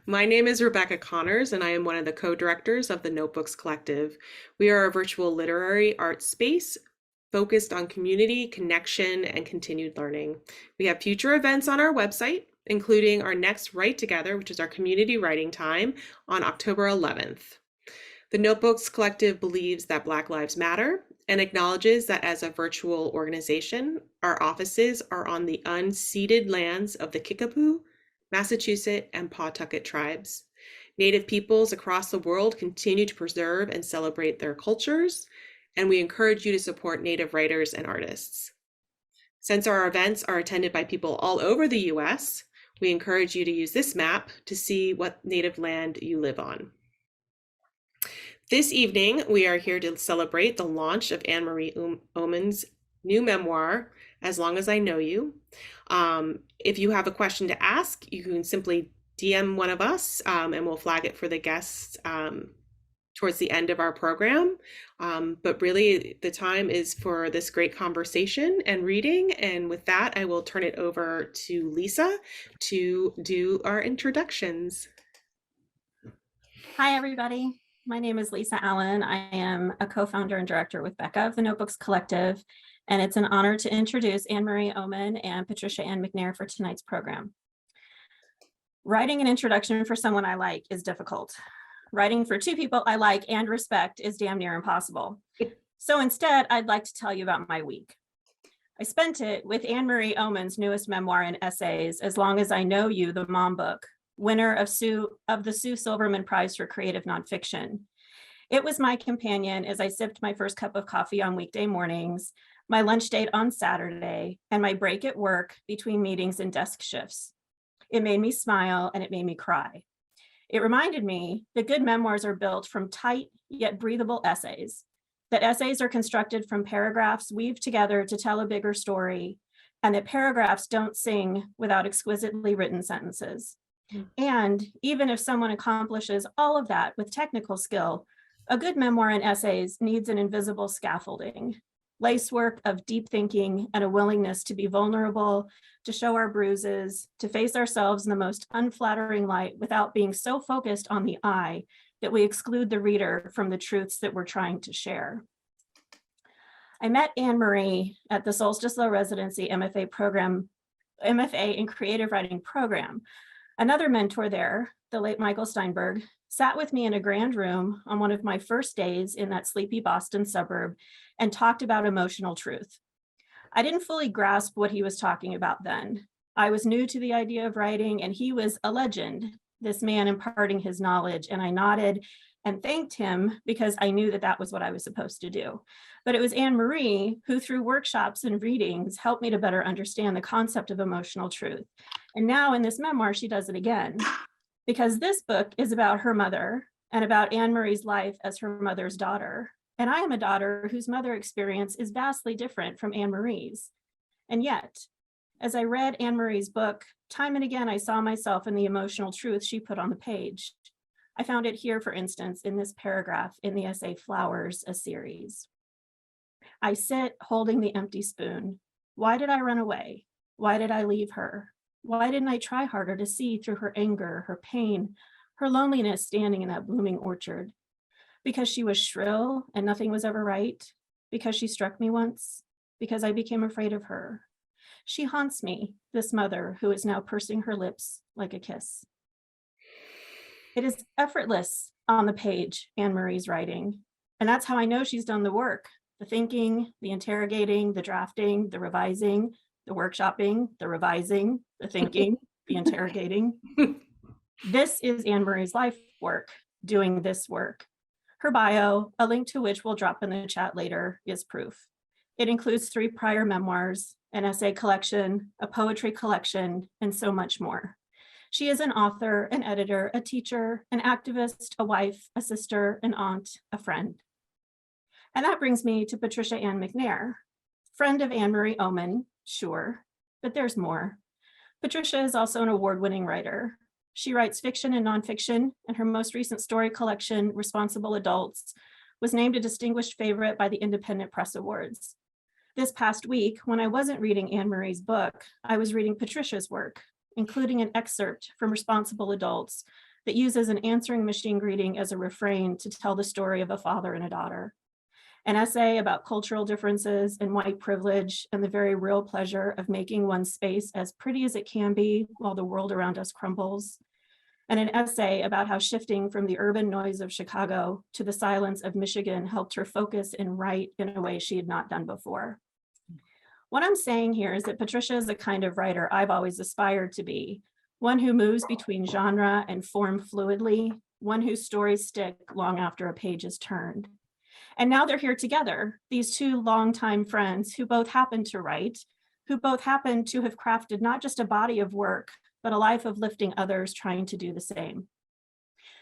My name is Rebecca Connors, and I am one of the co-directors of the Notebooks Collective. We are a virtual literary arts space focused on community, connection, and continued learning. We have future events on our website, including our next Write Together, which is our community writing time, on October 11th. The Notebooks Collective believes that Black Lives Matter and acknowledges that as a virtual organization, our offices are on the unceded lands of the Kickapoo, Massachusetts, and Pawtucket tribes. Native peoples across the world continue to preserve and celebrate their cultures, and we encourage you to support Native writers and artists. Since our events are attended by people all over the US, we encourage you to use this map to see what Native land you live on. This evening, we are here to celebrate the launch of Anne-Marie Oomen's new memoir, As Long as I Know You. If you have a question to ask, you can simply DM one of us and we'll flag it for the guests towards the end of our program. But really, the time is for this great conversation and reading. And with that, I will turn it over to Lisa to do our introductions. Hi, everybody. My name is Lisa Allen. I am a co-founder and director with Becca of the Notebooks Collective, and it's an honor to introduce Anne-Marie Oomen and Patricia Ann McNair for tonight's program. Writing an introduction for someone I like is difficult. Writing for two people I like and respect is damn near impossible. So instead, I'd like to tell you about my week. I spent it with Anne-Marie Oomen's newest memoir and essays, As Long as I Know You, the Mom Book, winner of the Sue Silverman Prize for Creative Nonfiction. It was my companion as I sipped my first cup of coffee on weekday mornings, my lunch date on Saturday, and my break at work between meetings and desk shifts. It made me smile and it made me cry. It reminded me that good memoirs are built from tight yet breathable essays, that essays are constructed from paragraphs weaved together to tell a bigger story, and that paragraphs don't sing without exquisitely written sentences. And even if someone accomplishes all of that with technical skill, a good memoir and essays needs an invisible scaffolding, lacework of deep thinking and a willingness to be vulnerable, to show our bruises, to face ourselves in the most unflattering light without being so focused on the I that we exclude the reader from the truths that we're trying to share. I met Anne-Marie at the Solstice Low Residency MFA in Creative Writing program. Another mentor there, the late Michael Steinberg, sat with me in a grand room on one of my first days in that sleepy Boston suburb and talked about emotional truth. I didn't fully grasp what he was talking about then. I was new to the idea of writing, and he was a legend, this man imparting his knowledge, and I nodded and thanked him because I knew that that was what I was supposed to do. But it was Anne-Marie who, through workshops and readings, helped me to better understand the concept of emotional truth. And now in this memoir, she does it again, because this book is about her mother and about Anne-Marie's life as her mother's daughter. And I am a daughter whose mother experience is vastly different from Anne-Marie's. And yet, as I read Anne-Marie's book, time and again, I saw myself in the emotional truth she put on the page. I found it here, for instance, in this paragraph in the essay Flowers, a Series. I sit holding the empty spoon. Why did I run away? Why did I leave her? Why didn't I try harder to see through her anger, her pain, her loneliness standing in that blooming orchard? Because she was shrill and nothing was ever right? Because she struck me once? Because I became afraid of her? She haunts me, this mother who is now pursing her lips like a kiss. It is effortless on the page, Anne-Marie's writing. And that's how I know she's done the work, the thinking, the interrogating, the drafting, the revising, the workshopping, the revising, the thinking, the interrogating. This is Anne-Marie's life work, doing this work. Her bio, a link to which we'll drop in the chat later, is proof. It includes 3 prior memoirs, an essay collection, a poetry collection, and so much more. She is an author, an editor, a teacher, an activist, a wife, a sister, an aunt, a friend. And that brings me to Patricia Ann McNair, friend of Anne-Marie Oomen, sure, but there's more. Patricia is also an award-winning writer. She writes fiction and nonfiction, and her most recent story collection, Responsible Adults, was named a distinguished favorite by the Independent Press Awards. This past week, when I wasn't reading Anne-Marie's book, I was reading Patricia's work, including an excerpt from Responsible Adults that uses an answering machine greeting as a refrain to tell the story of a father and a daughter. An essay about cultural differences and white privilege and the very real pleasure of making one's space as pretty as it can be while the world around us crumbles. And an essay about how shifting from the urban noise of Chicago to the silence of Michigan helped her focus and write in a way she had not done before. What I'm saying here is that Patricia is the kind of writer I've always aspired to be, one who moves between genre and form fluidly, one whose stories stick long after a page is turned. And now they're here together, these two longtime friends who both happen to write, who both happen to have crafted not just a body of work, but a life of lifting others trying to do the same.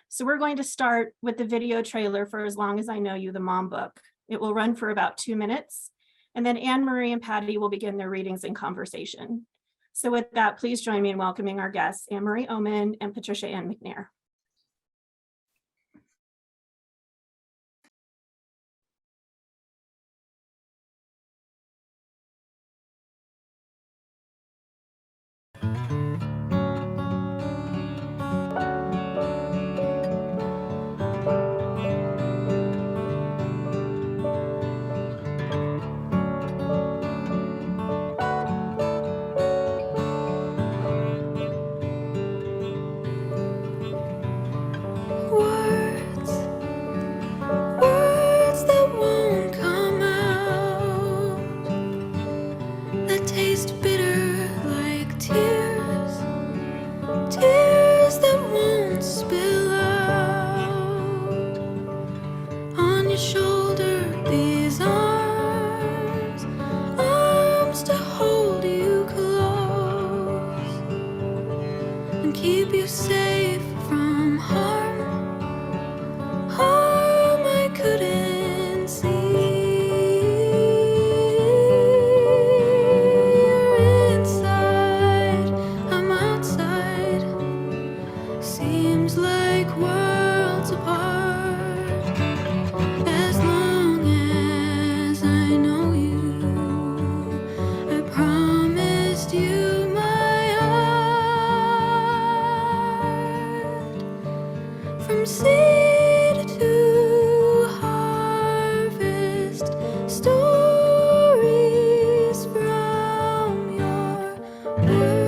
So we're going to start with the video trailer for As Long as I Know You, the Mom Book. It will run for about 2 minutes, and then Anne-Marie and Patty will begin their readings and conversation. So with that, please join me in welcoming our guests, Anne-Marie Oomen and Patricia Ann McNair. Words that won't come out, that taste bitter like tears, tears that won't spill out on your shoulder. These arms, arms to hold you close and keep you safe from harm. Harm I couldn't see. You're inside, I'm outside. Seems like worlds apart. As long as I know you, I promised you my heart. From seed to harvest, stories from your words.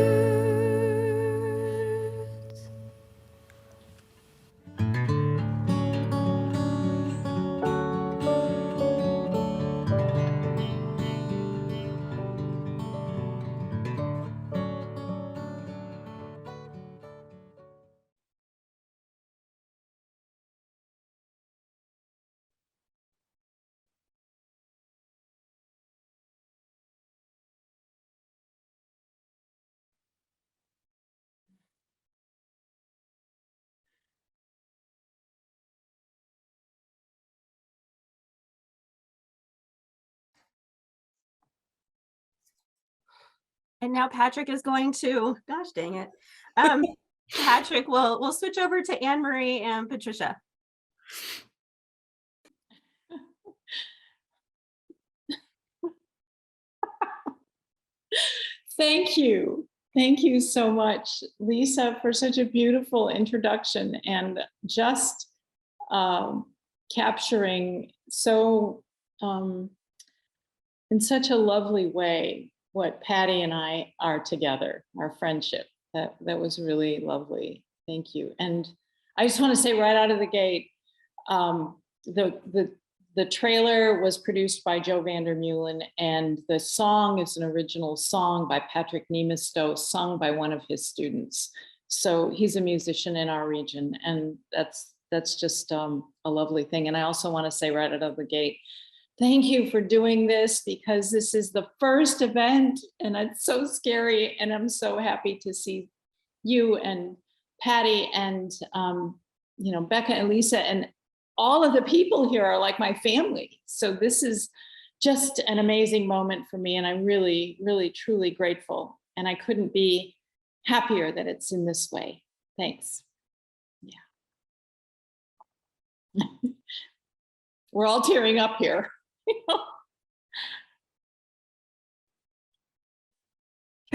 And now Patrick is going to, gosh dang it. Patrick, we'll switch over to Anne-Marie and Patricia. Thank you. Thank you so much, Lisa, for such a beautiful introduction and just capturing so in such a lovely way what Patty and I are together, our friendship. That was really lovely. Thank you. And I just want to say right out of the gate, the trailer was produced by Joe Vandermeulen, and the song is an original song by Patrick Niemisto, sung by one of his students. So he's a musician in our region, and that's just a lovely thing. And I also want to say right out of the gate, thank you for doing this, because this is the first event and it's so scary. And I'm so happy to see you and Patty and Becca and Lisa, and all of the people here are like my family. So this is just an amazing moment for me. And I'm really, really, truly grateful. And I couldn't be happier that it's in this way. Thanks. Yeah. We're all tearing up here.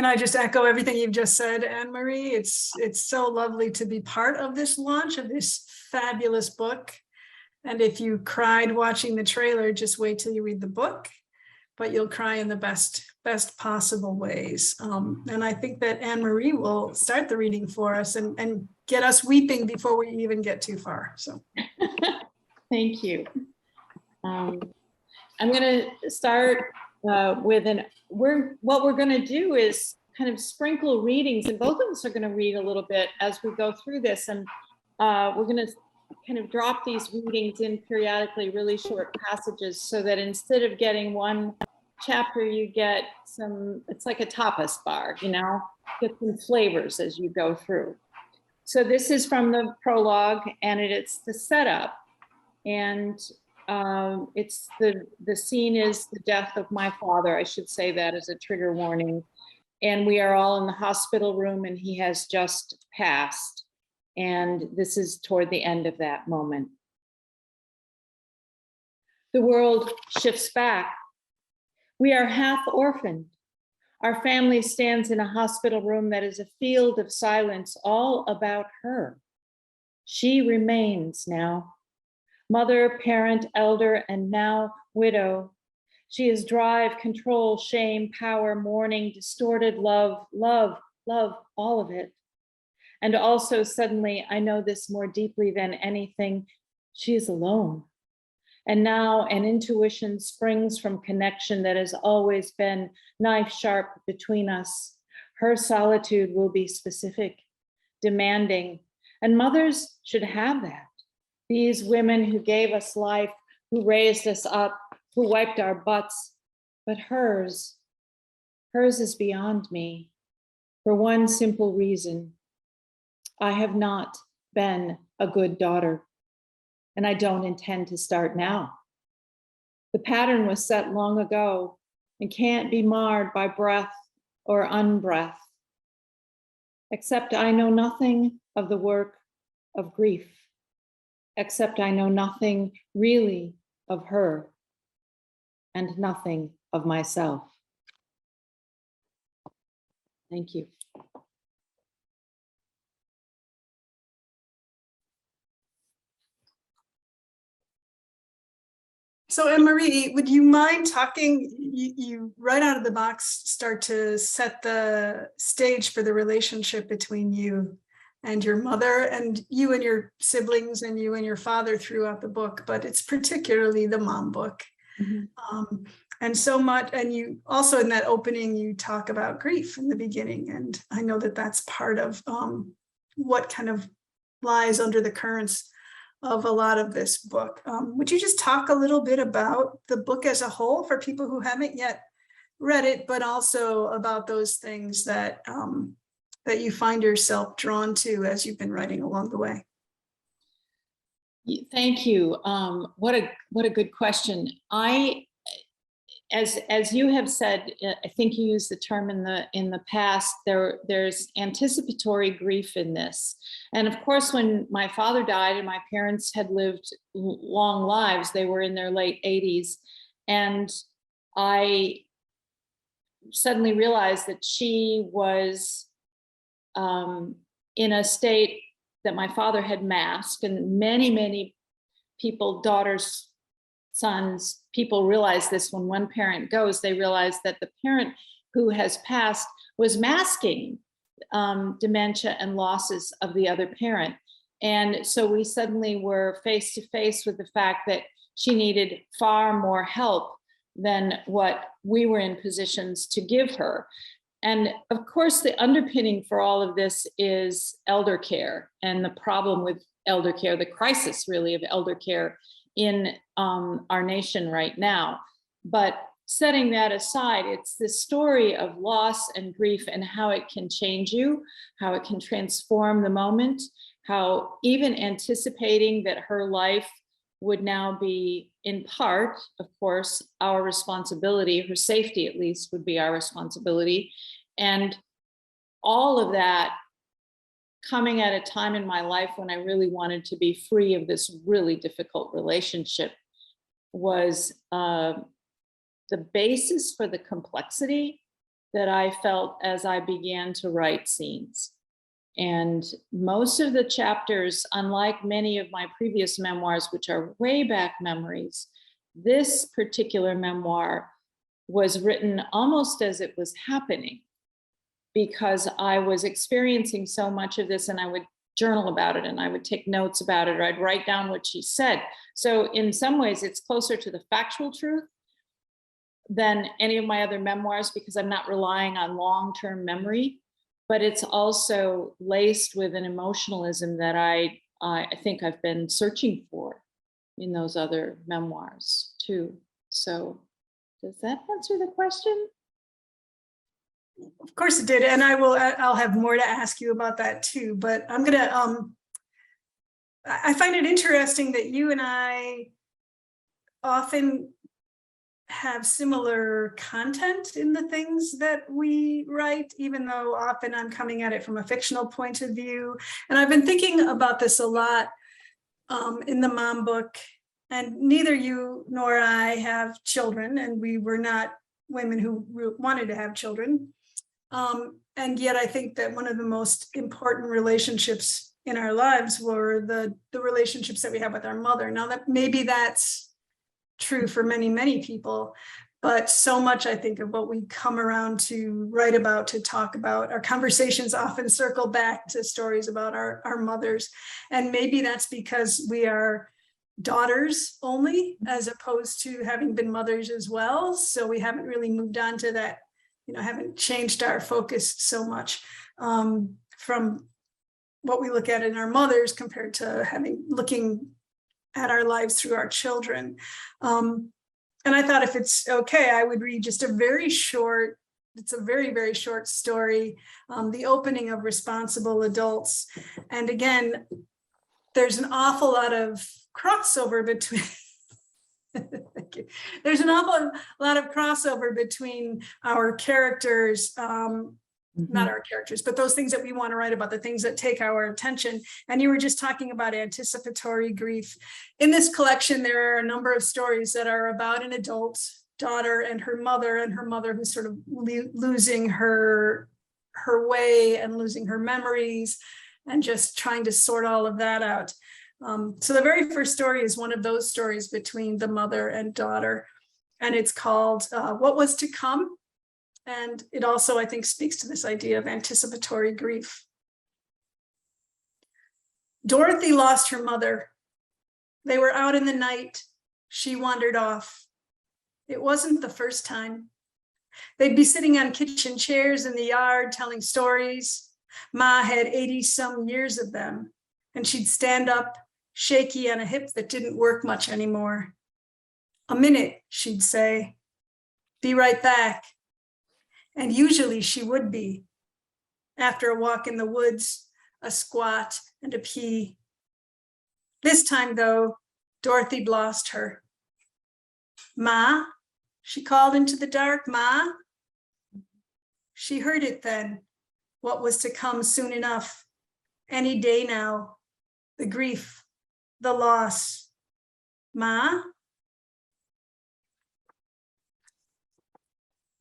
Can I just echo everything you've just said, Anne-Marie? It's so lovely to be part of this launch of this fabulous book. And if you cried watching the trailer, just wait till you read the book, but you'll cry in the best possible ways. And I think that Anne-Marie will start the reading for us and get us weeping before we even get too far. So Thank you. I'm going to start what we're going to do is kind of sprinkle readings, and both of us are going to read a little bit as we go through this, and we're going to kind of drop these readings in periodically, really short passages, so that instead of getting one chapter, you get some, it's like a tapas bar, you know, get some flavors as you go through. So this is from the prologue, and it's the setup, and it's the scene is the death of my father. I should say that as a trigger warning. And we are all in the hospital room, and he has just passed. And this is toward the end of that moment. The world shifts back. We are half orphaned. Our family stands in a hospital room that is a field of silence, all about her. She remains now. Mother, parent, elder, and now widow. She is drive, control, shame, power, mourning, distorted love, all of it. And also suddenly, I know this more deeply than anything, she is alone. And now an intuition springs from connection that has always been knife sharp between us. Her solitude will be specific, demanding, and mothers should have that. These women who gave us life, who raised us up, who wiped our butts, but hers is beyond me for one simple reason. I have not been a good daughter, and I don't intend to start now. The pattern was set long ago and can't be marred by breath or unbreath, except I know nothing of the work of grief, except I know nothing really of her and nothing of myself. Thank you. So Anne-Marie, would you mind talking, you right out of the box start to set the stage for the relationship between you and your mother, and you and your siblings, and you and your father throughout the book, but it's particularly the mom book. Mm-hmm. And so much, and you also in that opening, you talk about grief in the beginning, and I know that that's part of what kind of lies under the currents of a lot of this book. Would you just talk a little bit about the book as a whole for people who haven't yet read it, but also about those things that that you find yourself drawn to as you've been writing along the way? Thank you. What a good question. As you have said, I think you used the term in the past, there's anticipatory grief in this. And of course, when my father died and my parents had lived long lives, they were in their late 80s. And I suddenly realized that she was in a state that my father had masked, and many people, daughters, sons, people realize this when one parent goes, they realize that the parent who has passed was masking dementia and losses of the other parent. And so we suddenly were face to face with the fact that she needed far more help than what we were in positions to give her. And of course, the underpinning for all of this is elder care and the problem with elder care, the crisis really of elder care in our nation right now. But setting that aside, it's the story of loss and grief and how it can change you, how it can transform the moment, how even anticipating that her life would now be in part, of course, our responsibility, her safety at least would be our responsibility. And all of that coming at a time in my life when I really wanted to be free of this really difficult relationship was the basis for the complexity that I felt as I began to write scenes. And most of the chapters, unlike many of my previous memoirs, which are way back memories, this particular memoir was written almost as it was happening, because I was experiencing so much of this, and I would journal about it, and I would take notes about it, or I'd write down what she said. So in some ways, it's closer to the factual truth than any of my other memoirs, because I'm not relying on long-term memory, but it's also laced with an emotionalism that I think I've been searching for in those other memoirs too. So does that answer the question? Of course it did, and I'll have more to ask you about that too, but I'm gonna I find it interesting that you and I often have similar content in the things that we write, even though often I'm coming at it from a fictional point of view. And I've been thinking about this a lot in the mom book, and neither you nor I have children, and we were not women who wanted to have children. And yet I think that one of the most important relationships in our lives were the relationships that we have with our mother. Now that maybe that's true for many, many people, but so much I think of what we come around to write about, to talk about, our conversations often circle back to stories about our mothers. And maybe that's because we are daughters only, as opposed to having been mothers as well. So we haven't really moved on to that, haven't changed our focus so much from what we look at in our mothers compared to looking at our lives through our children. And I thought, if it's okay, I would read just a very short, it's a very, very short story, the opening of Responsible Adults. And again, there's an awful lot of crossover between thank you. There's an awful lot of crossover between our characters, not our characters, but those things that we want to write about, the things that take our attention. And you were just talking about anticipatory grief. In this collection, there are a number of stories that are about an adult daughter and her mother who's sort of losing her way and losing her memories and just trying to sort all of that out. So the very first story is one of those stories between the mother and daughter, and it's called What Was to Come? And it also, I think, speaks to this idea of anticipatory grief. Dorothy lost her mother. They were out in the night. She wandered off. It wasn't the first time. They'd be sitting on kitchen chairs in the yard telling stories. Ma had 80-some years of them, and she'd stand up, shaky on a hip that didn't work much anymore. A minute, she'd say. Be right back. And usually she would be. After a walk in the woods, a squat and a pee. This time, though, Dorothy lost her. Ma, she called into the dark, Ma. She heard it then, what was to come soon enough, any day now, the grief, the loss. Ma?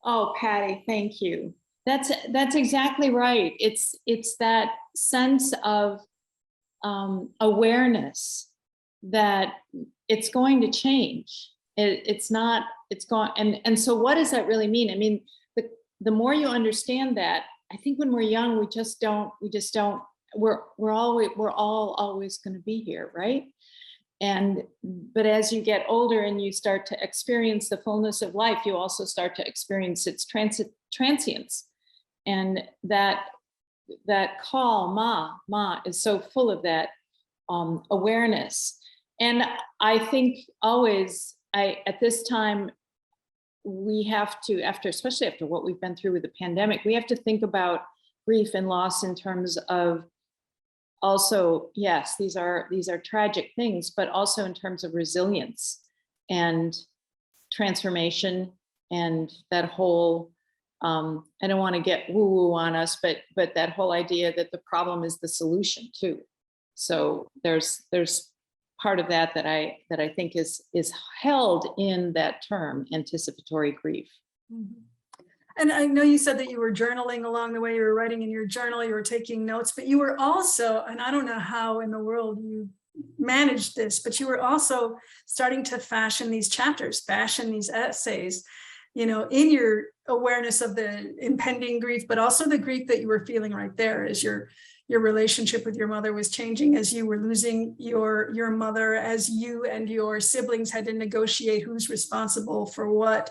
Oh, Patty, thank you. That's exactly right. It's that sense of awareness that it's going to change. It's gone. And so what does that really mean? I mean, the more you understand that, I think when we're young, we're all always going to be here, right? But as you get older and you start to experience the fullness of life, you also start to experience its transience. And that call, ma, is so full of that awareness. And I think always, at this time, we have to, especially after what we've been through with the pandemic, we have to think about grief and loss in terms of also, yes, these are tragic things, but also in terms of resilience and transformation and that whole, I don't want to get woo-woo on us, but that whole idea that the problem is the solution too. So there's part of that I think is held in that term, anticipatory grief. Mm-hmm. And I know you said that you were journaling along the way, you were writing in your journal, you were taking notes, but you were also, and I don't know how in the world you managed this, but you were also starting to fashion these chapters, fashion these essays, you know, in your awareness of the impending grief, but also the grief that you were feeling right there as your relationship with your mother was changing, as you were losing your mother, as you and your siblings had to negotiate who's responsible for what.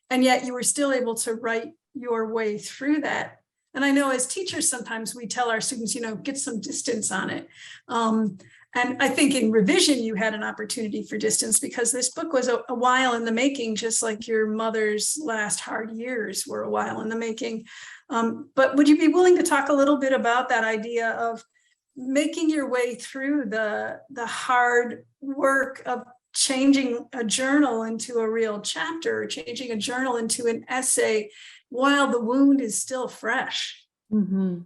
And yet you were still able to write your way through that. And I know as teachers, sometimes we tell our students, you know, get some distance on it. And I think in revision, you had an opportunity for distance because this book was a while in the making, just like your mother's last hard years were a while in the making. But would you be willing to talk a little bit about that idea of making your way through the hard work of changing a journal into a real chapter, or changing a journal into an essay while the wound is still fresh? Well,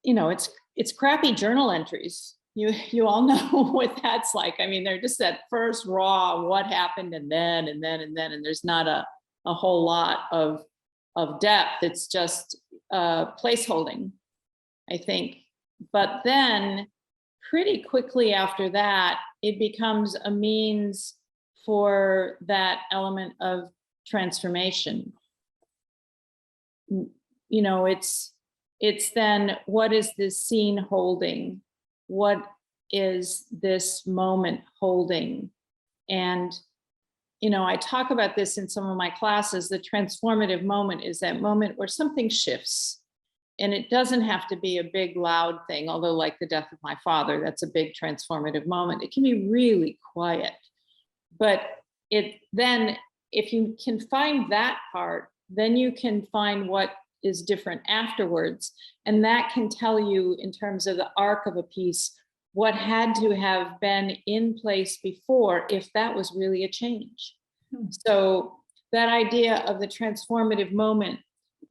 you know, it's crappy journal entries. You all know what that's like. I mean, they're just that first raw, what happened, and then, and there's not a whole lot of depth. It's just placeholding, I think. But then pretty quickly after that, it becomes a means for that element of transformation. You know, it's then, what is this scene holding? What is this moment holding? And, you know, I talk about this in some of my classes. The transformative moment is that moment where something shifts. And it doesn't have to be a big, loud thing, although like the death of my father, that's a big transformative moment. It can be really quiet. But then if you can find that part, then you can find what is different afterwards. And that can tell you, in terms of the arc of a piece, what had to have been in place before, if that was really a change. So that idea of the transformative moment,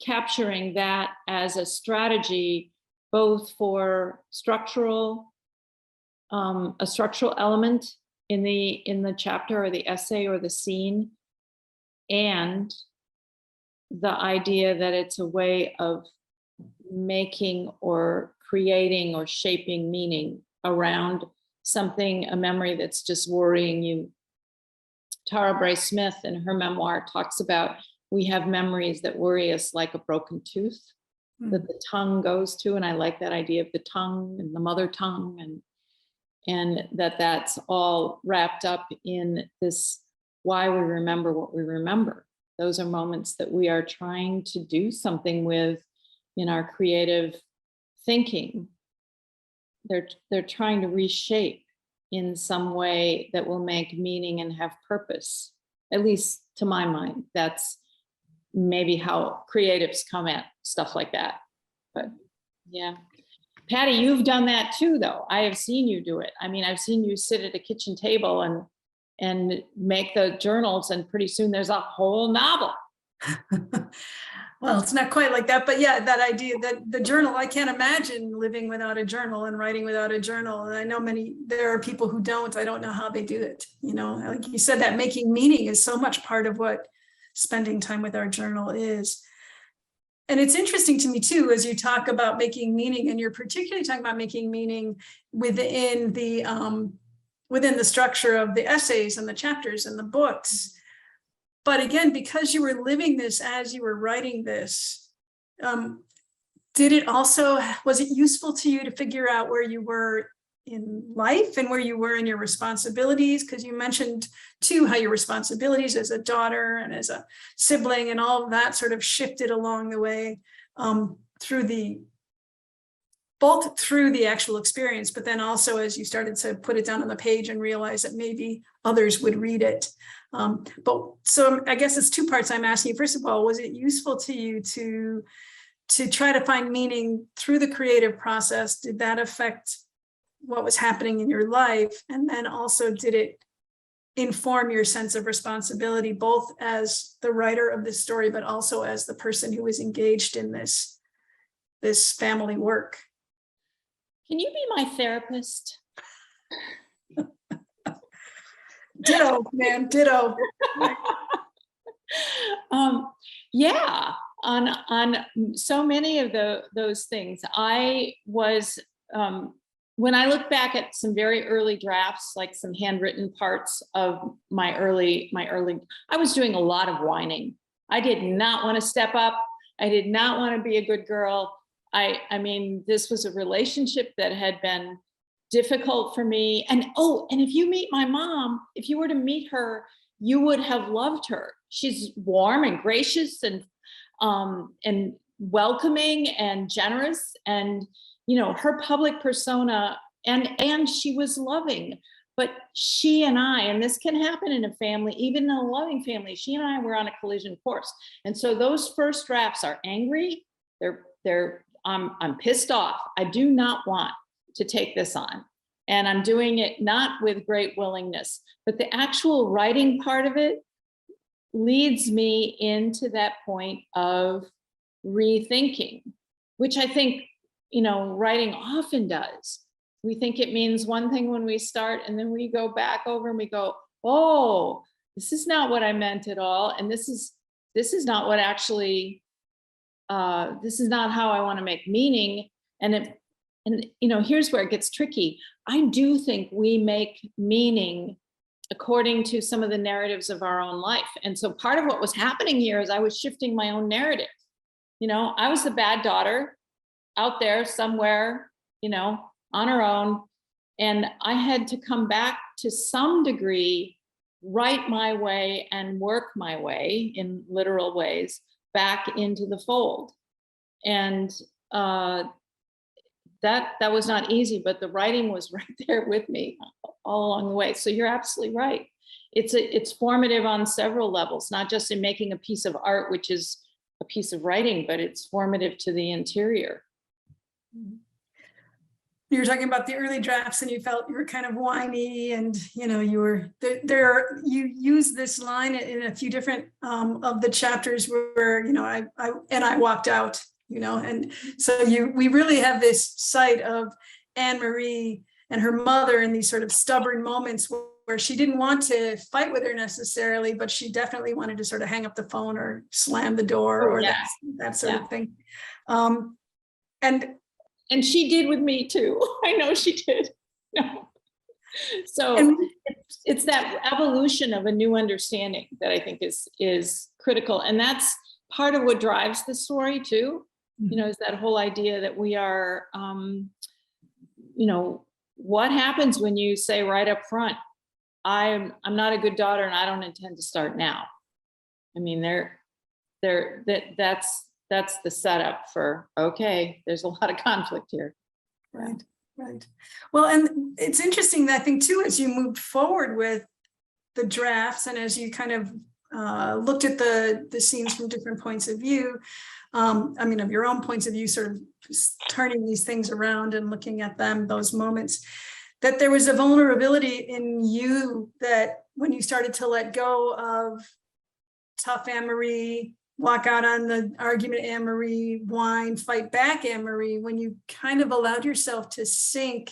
capturing that as a strategy, both for a structural element in the chapter or the essay or the scene, and the idea that it's a way of making or creating or shaping meaning around something, a memory that's just worrying you. Tara Bray Smith in her memoir talks about, we have memories that worry us like a broken tooth that the tongue goes to. And I like that idea of the tongue and the mother tongue, and that's all wrapped up in this, why we remember what we remember. Those are moments that we are trying to do something with in our creative thinking. They're trying to reshape in some way that will make meaning and have purpose. At least to my mind, that's maybe how creatives come at stuff like that. But yeah. Patty, you've done that too, though. I have seen you do it. I mean, I've seen you sit at a kitchen table and make the journals, and pretty soon there's a whole novel. Well, it's not quite like that, but yeah, that idea that the journal, I can't imagine living without a journal and writing without a journal. And I know there are people who don't. I don't know how they do it. You know, like you said, that making meaning is so much part of what spending time with our journal is. And it's interesting to me too, as you talk about making meaning, and you're particularly talking about making meaning within the structure of the essays and the chapters and the books. But again, because you were living this as you were writing this, was it useful to you to figure out where you were in life and where you were in your responsibilities? Because you mentioned too how your responsibilities as a daughter and as a sibling and all of that sort of shifted along the way, both through the actual experience, but then also as you started to put it down on the page and realize that maybe others would read it. But so I guess it's two parts I'm asking you. First of all, was it useful to you to try to find meaning through the creative process? Did that affect what was happening in your life? And then also, did it inform your sense of responsibility, both as the writer of this story, but also as the person who was engaged in this family work? Can you be my therapist? Ditto, man, ditto. Yeah, on so many of those things. I was, when I look back at some very early drafts, like some handwritten parts of my early, I was doing a lot of whining. I did not want to step up. I did not want to be a good girl. I mean, this was a relationship that had been difficult for me. And if you meet my mom, if you were to meet her, you would have loved her. She's warm and gracious and welcoming and generous, and her public persona, and she was loving. But she and I, and this can happen in a family, even in a loving family, she and I were on a collision course. And so those first drafts are angry. I'm pissed off. I do not want to take this on. And I'm doing it not with great willingness, but the actual writing part of it leads me into that point of rethinking, which I think, writing often does. We think it means one thing when we start, and then we go back over and we go, oh, this is not what I meant at all. And this is not what actually, this is not how I want to make meaning. And here's where it gets tricky. I do think we make meaning according to some of the narratives of our own life. And so part of what was happening here is I was shifting my own narrative. I was the bad daughter out there somewhere, on her own. And I had to come back to some degree, write my way and work my way in literal ways back into the fold. And that was not easy, but the writing was right there with me all along the way. So you're absolutely right. It's formative on several levels, not just in making a piece of art, which is a piece of writing, but it's formative to the interior. You were talking about the early drafts, and you felt you were kind of whiny, and you were there. You use this line in a few different of the chapters where I walked out. And so we really have this sight of Anne-Marie and her mother in these sort of stubborn moments where she didn't want to fight with her necessarily, but she definitely wanted to sort of hang up the phone or slam the door or that sort of thing. And she did with me too. I know she did. So it's that evolution of a new understanding that I think is critical. And that's part of what drives the story too. Is that whole idea that we are, what happens when you say right up front, I'm not a good daughter and I don't intend to start now. I mean, that's the setup for, okay, there's a lot of conflict here. Right. Well, and it's interesting that I think too, as you moved forward with the drafts and as you kind of looked at the scenes from different points of view, of your own points of view, sort of turning these things around and looking at them, those moments, that there was a vulnerability in you that when you started to let go of tough Anne-Marie, walk out on the argument Anne-Marie, whine, fight back Anne-Marie, when you kind of allowed yourself to sink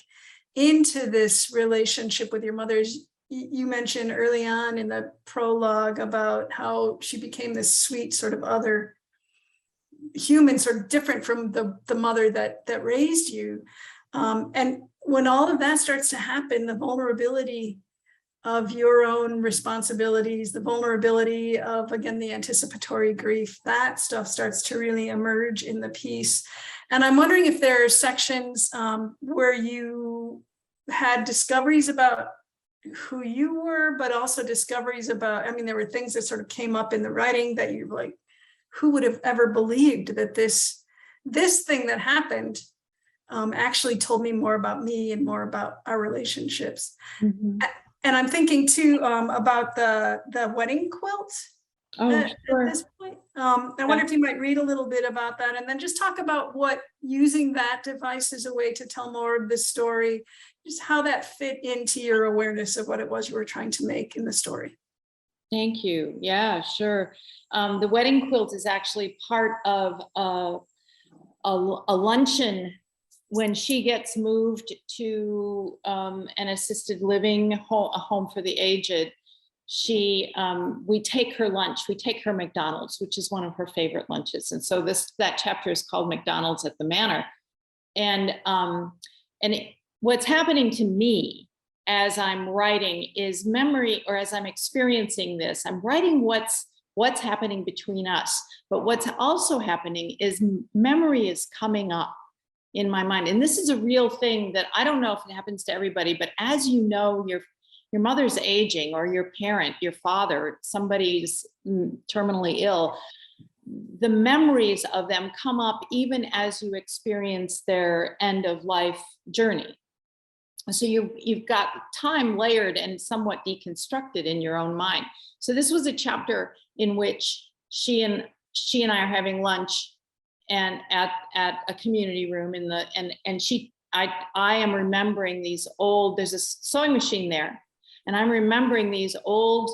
into this relationship with your mother's. You mentioned early on in the prologue about how she became this sweet sort of other human, sort of different from the mother that raised you. And when all of that starts to happen, the vulnerability of your own responsibilities, the vulnerability of, again, the anticipatory grief, that stuff starts to really emerge in the piece. And I'm wondering if there are sections where you had discoveries about who you were, but also discoveries about, there were things that sort of came up in the writing that you're like, who would have ever believed that this thing that happened actually told me more about me and more about our relationships. And I'm thinking too about the wedding quilt. At this point. I wonder if you might read a little bit about that, and then just talk about what using that device as a way to tell more of the story, just how that fit into your awareness of what it was you were trying to make in the story. Thank you. Yeah, sure. The wedding quilt is actually part of a luncheon when she gets moved to an assisted living home, a home for the aged. we take her lunch, we take her McDonald's, which is one of her favorite lunches. And so that chapter is called McDonald's at the Manor. And what's happening to me as I'm writing is memory, or as I'm experiencing this, I'm writing what's happening between us. But what's also happening is memory is coming up in my mind. And this is a real thing that I don't know if it happens to everybody, but as you know, your mother's aging, or your parent, your father, somebody's terminally ill, the memories of them come up even as you experience their end of life journey. So you've got time layered and somewhat deconstructed in your own mind. So this was a chapter in which she and I are having lunch and at a community room I am remembering these old, there's a sewing machine there, and I'm remembering these old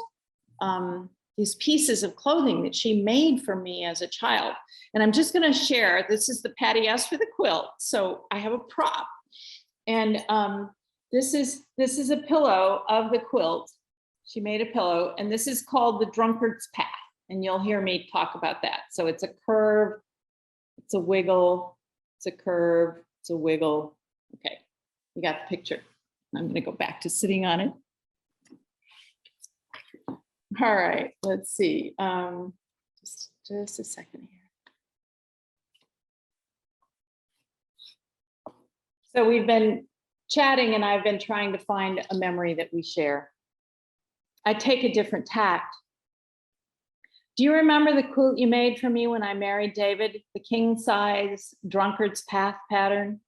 these pieces of clothing that she made for me as a child. And I'm just going to share, this is the Patty asked for the quilt, so I have a prop, and this is a pillow of the quilt. She made a pillow, and this is called the Drunkard's Path, and you'll hear me talk about that. So it's a curve, it's a wiggle, it's a curve, it's a wiggle. Okay, you got the picture. I'm going to go back to sitting on it. All right, let's see. Just a second here. So we've been chatting, and I've been trying to find a memory that we share. I take a different tact. Do you remember the quilt you made for me when I married David, the king size drunkard's path pattern?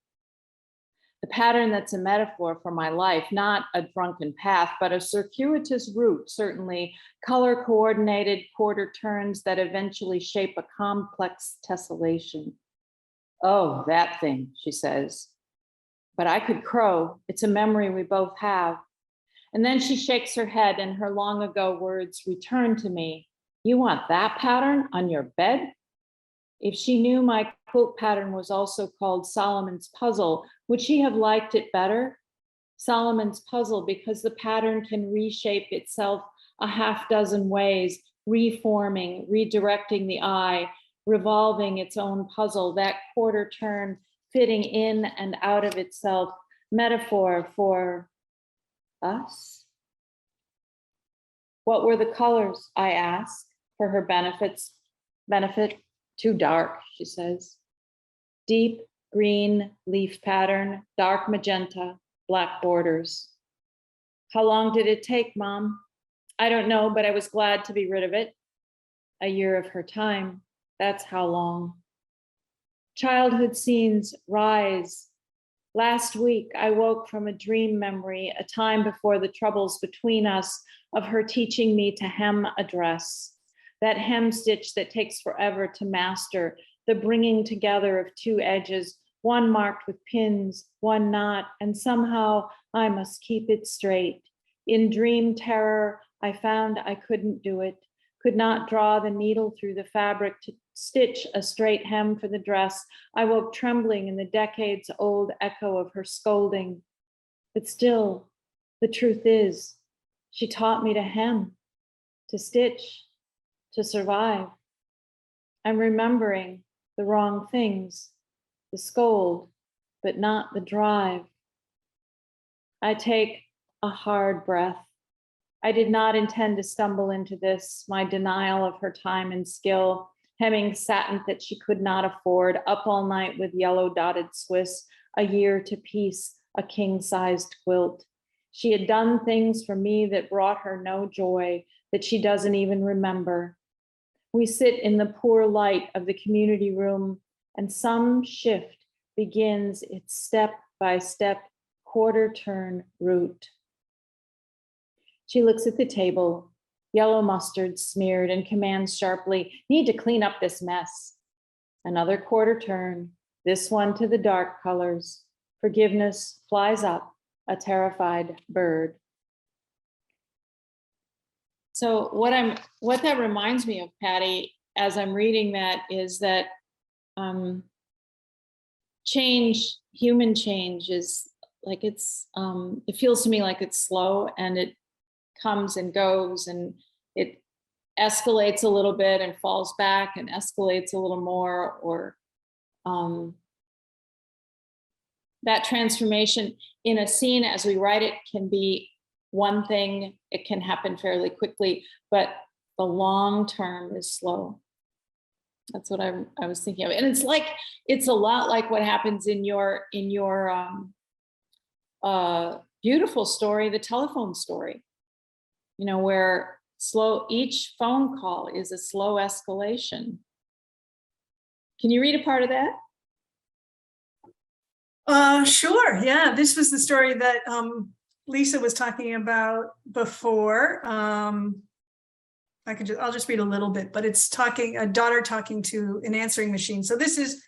The pattern that's a metaphor for my life, not a drunken path, but a circuitous route, certainly color coordinated quarter turns that eventually shape a complex tessellation. Oh, that thing, she says. But I could crow. It's a memory we both have. And then she shakes her head, and her long ago words return to me. You want that pattern on your bed? If she knew my quilt pattern was also called Solomon's Puzzle, would she have liked it better? Solomon's Puzzle, because the pattern can reshape itself a half dozen ways, reforming, redirecting the eye, revolving its own puzzle, that quarter turn fitting in and out of itself, metaphor for us. What were the colors, I ask, for her benefit? Too dark, she says. Deep green leaf pattern, dark magenta, black borders. How long did it take, Mom? I don't know, but I was glad to be rid of it. A year of her time, that's how long. Childhood scenes rise. Last week, I woke from a dream memory, a time before the troubles between us, of her teaching me to hem a dress. That hem stitch that takes forever to master, the bringing together of two edges, one marked with pins, one not, and somehow I must keep it straight. In dream terror, I found I couldn't do it, could not draw the needle through the fabric to stitch a straight hem for the dress. I woke trembling in the decades-old echo of her scolding. But still, the truth is, she taught me to hem, to stitch, to survive. I'm remembering the wrong things, the scold, but not the drive. I take a hard breath. I did not intend to stumble into this, my denial of her time and skill, hemming satin that she could not afford, up all night with yellow dotted Swiss, a year to piece, a king-sized quilt. She had done things for me that brought her no joy, that she doesn't even remember. We sit in the poor light of the community room, and some shift begins its step-by-step quarter turn route. She looks at the table, yellow mustard smeared, and commands sharply, need to clean up this mess. Another quarter turn, this one to the dark colors. Forgiveness flies up, a terrified bird. So what that reminds me of, Patty, as I'm reading that, is that change, human change, is like it feels to me like it's slow, and it comes and goes, and it escalates a little bit and falls back and escalates a little more, or that transformation in a scene as we write it can be one thing. It can happen fairly quickly, but the long term is slow. That's what I was thinking of. And it's a lot like what happens in your beautiful story, the telephone story, you know, where each phone call is a slow escalation. Can you read a part of that? Sure. Yeah, this was the story that Lisa was talking about before. I'll just read a little bit, but it's a daughter talking to an answering machine. So this is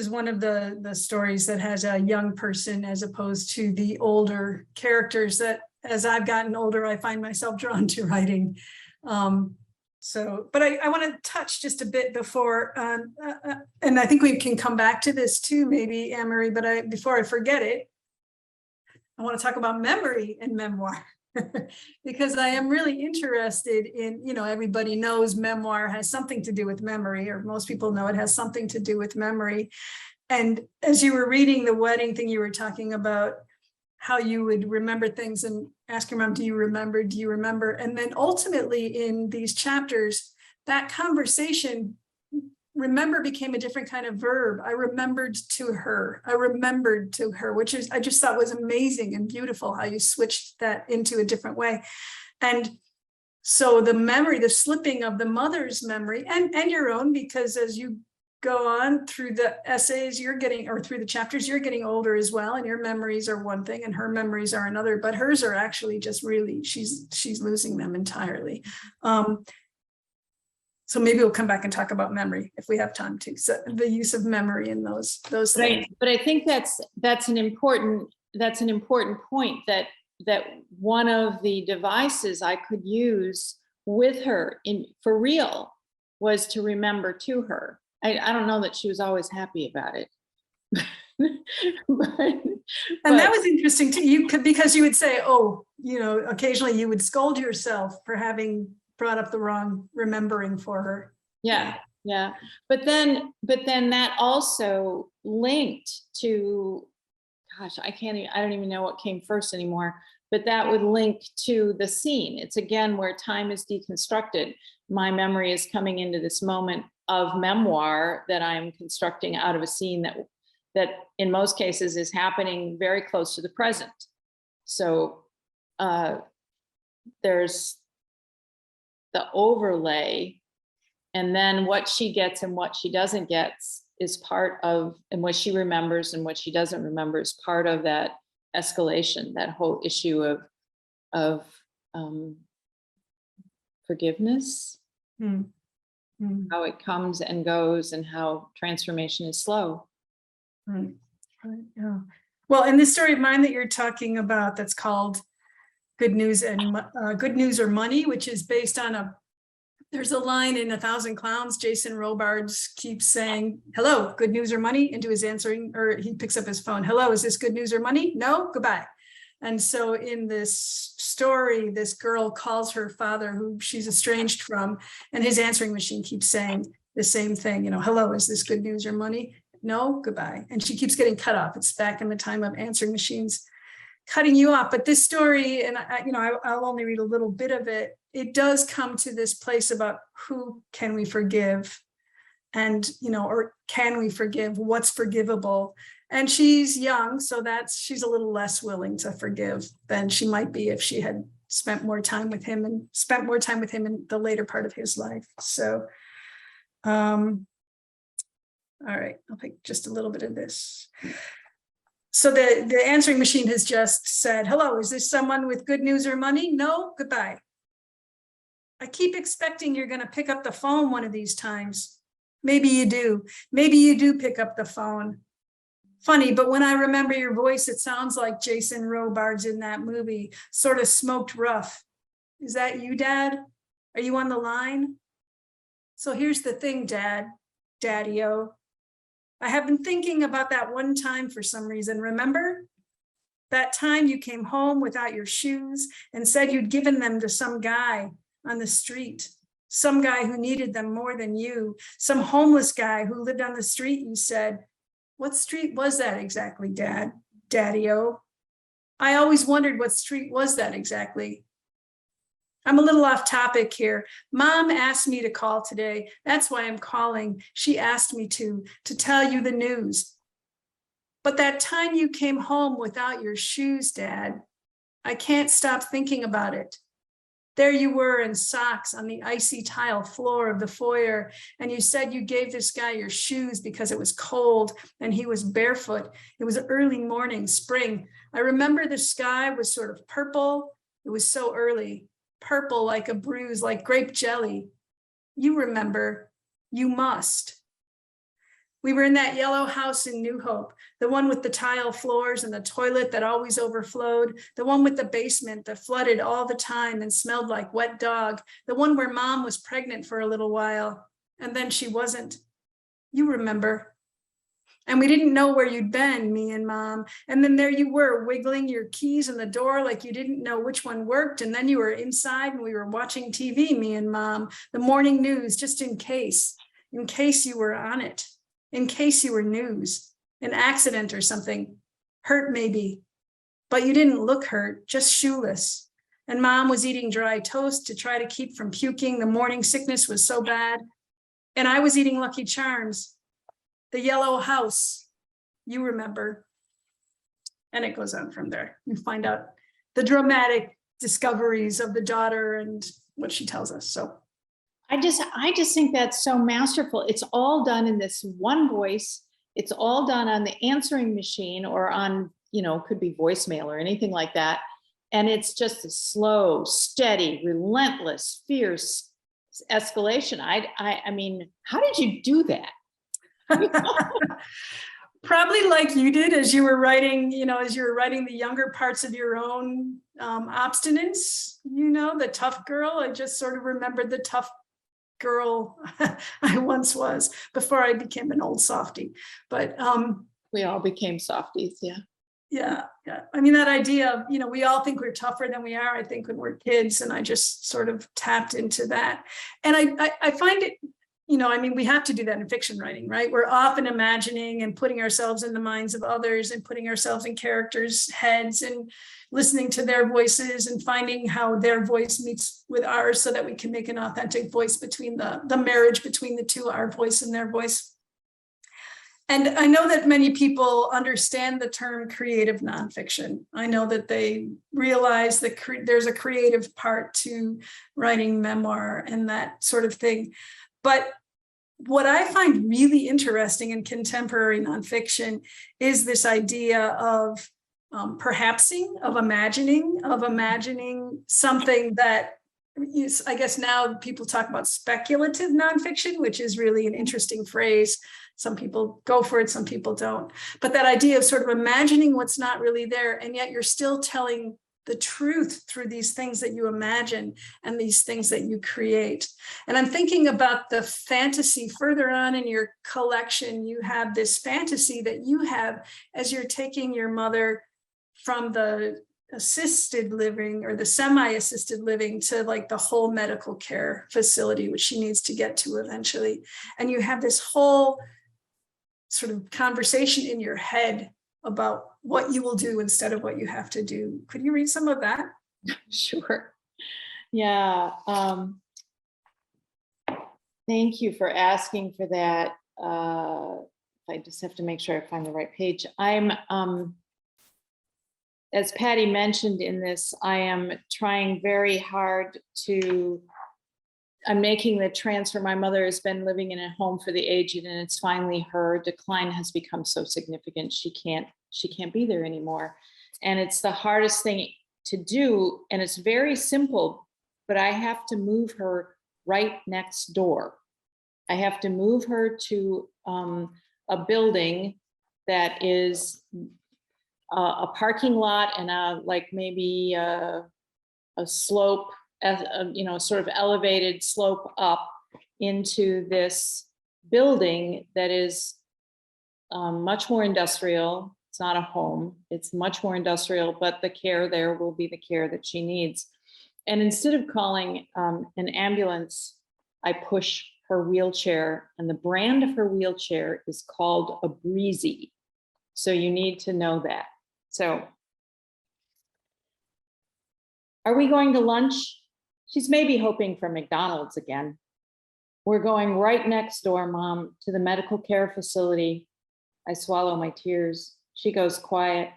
one of the stories that has a young person as opposed to the older characters that, as I've gotten older, I find myself drawn to writing. But I want to touch just a bit before, and I think we can come back to this too, maybe, Anne-Marie, but before I forget it, I want to talk about memory and memoir. Because I am really interested in, you know, everybody knows memoir has something to do with memory, or most people know it has something to do with memory. And as you were reading the wedding thing, you were talking about how you would remember things and ask your mom, do you remember? Do you remember? And then ultimately in these chapters, that conversation, remember, became a different kind of verb. I remembered to her. I remembered to her, which is, I just thought was amazing and beautiful how you switched that into a different way. And so the memory, the slipping of the mother's memory and your own, because as you go on through the essays you're getting, or through the chapters, you're getting older as well. And your memories are one thing and her memories are another, but hers are actually just really, she's losing them entirely. So maybe we'll come back and talk about memory if we have time to. So the use of memory in those things. But I think that's an important point, that one of the devices I could use with her for real was to remember to her. I don't know that she was always happy about it. And that was interesting to you, because you would say, oh, you know, occasionally you would scold yourself for having brought up the wrong remembering for her. Yeah. But then that also linked to, gosh, I don't even know what came first anymore, but that would link to the scene. It's again where time is deconstructed. My memory is coming into this moment of memoir that I'm constructing out of a scene that in most cases is happening very close to the present. So there's the overlay, and then what she gets and what she doesn't get is part of, and what she remembers and what she doesn't remember is part of that escalation, that whole issue of forgiveness, how it comes and goes, and how transformation is slow. Right. Yeah. Well, in this story of mine that you're talking about, that's called Good News or Money, which is based on there's a line in 1,000 Clowns. Jason Robards keeps saying, hello, good news or money, into his answering, or he picks up his phone. Hello, is this good news or money? No, goodbye. And so in this story, this girl calls her father, who she's estranged from, and his answering machine keeps saying the same thing, you know, hello, is this good news or money? No, goodbye. And she keeps getting cut off. It's back in the time of answering machines cutting you off. But this story, and I'll only read a little bit of it, it does come to this place about who can we forgive, and, you know, or can we forgive, what's forgivable. And she's young, so she's a little less willing to forgive than she might be if she had spent more time with him in the later part of his life. So, all right, I'll pick just a little bit of this. So the answering machine has just said, hello, is this someone with good news or money? No, goodbye. I keep expecting you're going to pick up the phone one of these times. Maybe you do. Maybe you do pick up the phone. Funny, but when I remember your voice, it sounds like Jason Robards in that movie, sort of smoked rough. Is that you, Dad? Are you on the line? So here's the thing, Daddy-o. I have been thinking about that one time for some reason, remember? That time you came home without your shoes and said you'd given them to some guy on the street, some guy who needed them more than you, some homeless guy who lived on the street. You said, what street was that exactly, Dad? Daddy-o? I always wondered what street was that exactly. I'm a little off topic here. Mom asked me to call today. That's why I'm calling. She asked me to tell you the news. But that time you came home without your shoes, Dad, I can't stop thinking about it. There you were in socks on the icy tile floor of the foyer, and you said you gave this guy your shoes because it was cold and he was barefoot. It was early morning, spring. I remember the sky was sort of purple. It was so early, purple like a bruise, like grape jelly. You remember, you must. We were in that yellow house in New Hope, the one with the tile floors and the toilet that always overflowed, the one with the basement that flooded all the time and smelled like wet dog, the one where Mom was pregnant for a little while, and then she wasn't. You remember. And we didn't know where you'd been, me and Mom. And then there you were, wiggling your keys in the door like you didn't know which one worked. And then you were inside and we were watching TV, me and Mom, the morning news, just in case you were on it. In case you were news, an accident or something, hurt maybe, but you didn't look hurt, just shoeless. And Mom was eating dry toast to try to keep from puking. The morning sickness was so bad. And I was eating Lucky Charms, the yellow house, you remember. And it goes on from there. You find out the dramatic discoveries of the daughter and what she tells us, so. I just think that's so masterful. It's all done in this one voice. It's all done on the answering machine or on, could be voicemail or anything like that. And it's just a slow, steady, relentless, fierce escalation. I mean, how did you do that? Probably like you did as you were writing, the younger parts of your own obstinance, the tough girl. I just sort of remembered the tough girl I once was before I became an old softie. But we all became softies, yeah. Yeah. I mean, that idea of, we all think we're tougher than we are, I think, when we're kids, and I just sort of tapped into that. And I find it, we have to do that in fiction writing, right? We're often imagining and putting ourselves in the minds of others and putting ourselves in characters' heads and listening to their voices and finding how their voice meets with ours so that we can make an authentic voice between the marriage between the two, our voice and their voice. And I know that many people understand the term creative nonfiction. I know that they realize that there's a creative part to writing memoir and that sort of thing. But what I find really interesting in contemporary nonfiction is this idea of perhapsing, of imagining something that is, I guess now people talk about speculative nonfiction, which is really an interesting phrase. Some people go for it, some people don't. But that idea of sort of imagining what's not really there, and yet you're still telling the truth through these things that you imagine and these things that you create. And I'm thinking about the fantasy further on in your collection. You have this fantasy that you have as you're taking your mother from the assisted living or the semi-assisted living to like the whole medical care facility, which she needs to get to eventually. And you have this whole sort of conversation in your head about what you will do instead of what you have to do. Could you read some of that? Sure. Yeah. Thank you for asking for that. I just have to make sure I find the right page. I'm, as Patty mentioned in this, I am trying very hard I'm making the transfer. My mother has been living in a home for the aged, and it's finally her decline has become so significant. She can't be there anymore. And it's the hardest thing to do. And it's very simple, but I have to move her right next door. I have to move her to a building that is a parking lot and like maybe a slope, sort of elevated slope up into this building that is much more industrial. It's not a home. It's much more industrial, but the care there will be the care that she needs. And instead of calling an ambulance, I push her wheelchair, and the brand of her wheelchair is called a Breezy. So you need to know that. So, are we going to lunch? She's maybe hoping for McDonald's again. We're going right next door, Mom, to the medical care facility. I swallow my tears. She goes quiet.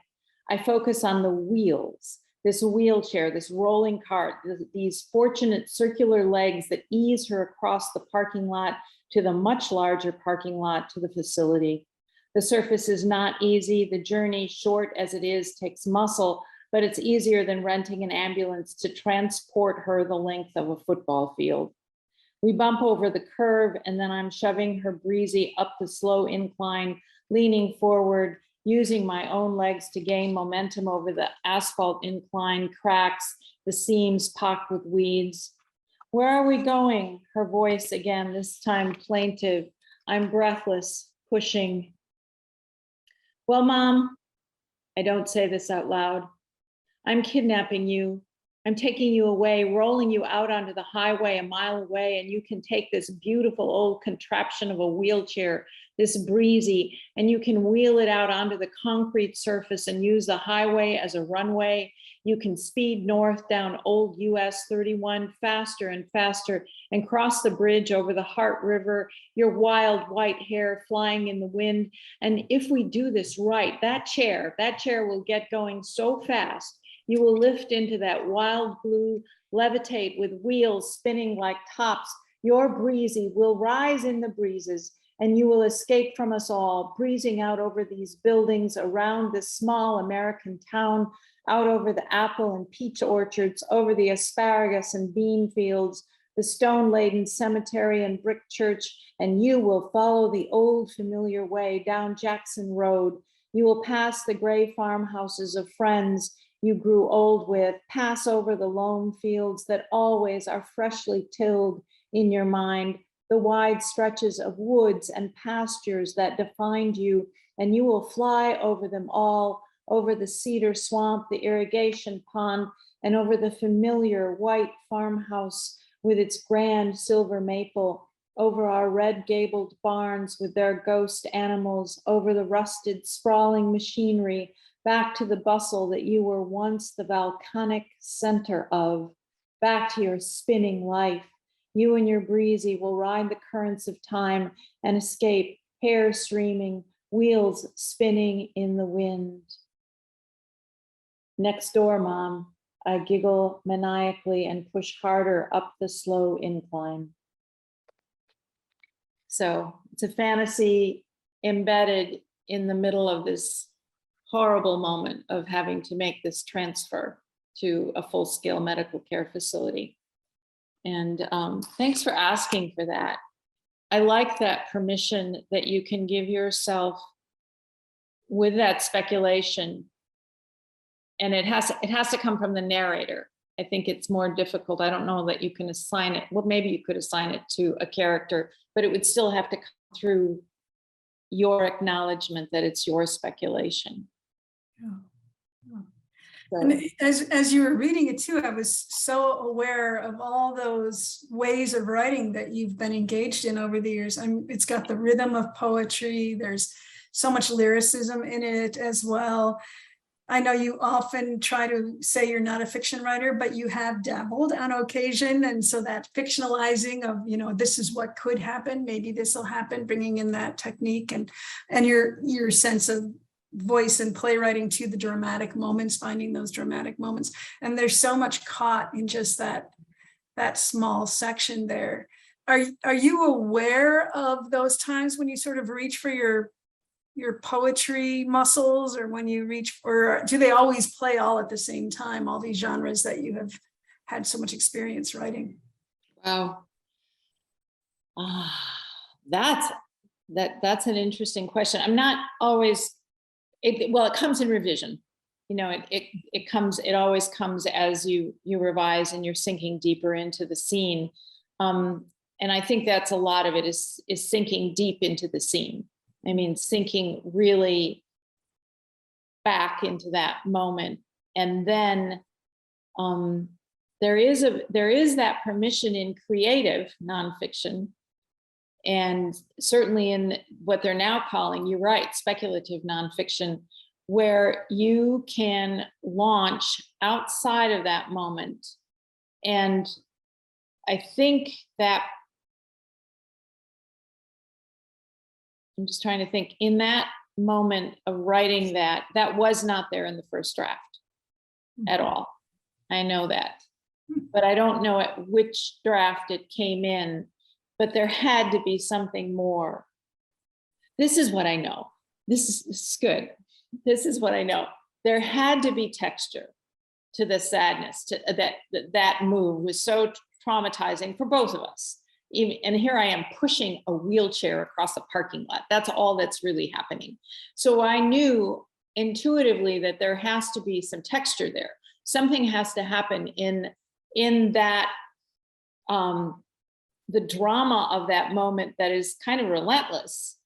I focus on the wheels, this wheelchair, this rolling cart, these fortunate circular legs that ease her across the parking lot to the much larger parking lot to the facility. The surface is not easy. The journey, short as it is, takes muscle, but it's easier than renting an ambulance to transport her the length of a football field. We bump over the curve, and then I'm shoving her Breezy up the slow incline, leaning forward, using my own legs to gain momentum over the asphalt incline, cracks, the seams pocked with weeds. Where are we going? Her voice again, this time plaintive. I'm breathless, pushing. Well, Mom, I don't say this out loud. I'm kidnapping you. I'm taking you away, rolling you out onto the highway a mile away, and you can take this beautiful old contraption of a wheelchair, this Breezy, and you can wheel it out onto the concrete surface and use the highway as a runway. You can speed north down old US 31 faster and faster and cross the bridge over the Heart River, your wild white hair flying in the wind. And if we do this right, that chair will get going so fast. You will lift into that wild blue, levitate with wheels spinning like tops. Your Breezy will rise in the breezes, and you will escape from us all, breezing out over these buildings, around this small American town, out over the apple and peach orchards, over the asparagus and bean fields, the stone-laden cemetery and brick church, and you will follow the old familiar way down Jackson Road. You will pass the gray farmhouses of friends you grew old with, pass over the lone fields that always are freshly tilled in your mind, the wide stretches of woods and pastures that defined you, and you will fly over them all, over the cedar swamp, the irrigation pond, and over the familiar white farmhouse with its grand silver maple, over our red gabled barns with their ghost animals, over the rusted sprawling machinery, back to the bustle that you were once the volcanic center of, back to your spinning life. You and your Breezy will ride the currents of time and escape, hair streaming, wheels spinning in the wind. Next door, Mom, I giggle maniacally and push harder up the slow incline. So it's a fantasy embedded in the middle of this horrible moment of having to make this transfer to a full-scale medical care facility. And thanks for asking for that. I like that permission that you can give yourself with that speculation. And it has to come from the narrator. I think it's more difficult. I don't know that you can assign it. Well, maybe you could assign it to a character, but it would still have to come through your acknowledgement that it's your speculation. Yeah. So, And as you were reading it too, I was so aware of all those ways of writing that you've been engaged in over the years. It's got the rhythm of poetry. There's so much lyricism in it as well. I know you often try to say you're not a fiction writer, but you have dabbled on occasion. And so that fictionalizing of, this is what could happen, maybe this will happen, bringing in that technique and your sense of voice and playwriting to the dramatic moments, finding those dramatic moments. And there's so much caught in just that small section there. Are you aware of those times when you sort of reach for your poetry muscles, or when you reach, or do they always play all at the same time, all these genres that you have had so much experience writing? wow. That's an interesting question. I'm not always, it comes in revision. It always comes as you revise and you're sinking deeper into the scene. And I think that's a lot of it is sinking deep into the scene. I mean, sinking really back into that moment. And then there is that permission in creative nonfiction, and certainly in what they're now calling, you're right, speculative nonfiction, where you can launch outside of that moment. And I think that, I'm just trying to think, in that moment of writing that was not there in the first draft at all. I know that, but I don't know at which draft it came in, but there had to be something more. This is what I know. This is good. This is what I know. There had to be texture to the sadness, to that move was so traumatizing for both of us. And here I am pushing a wheelchair across a parking lot. That's all that's really happening. So I knew intuitively that there has to be some texture there. Something has to happen in that, the drama of that moment that is kind of relentless,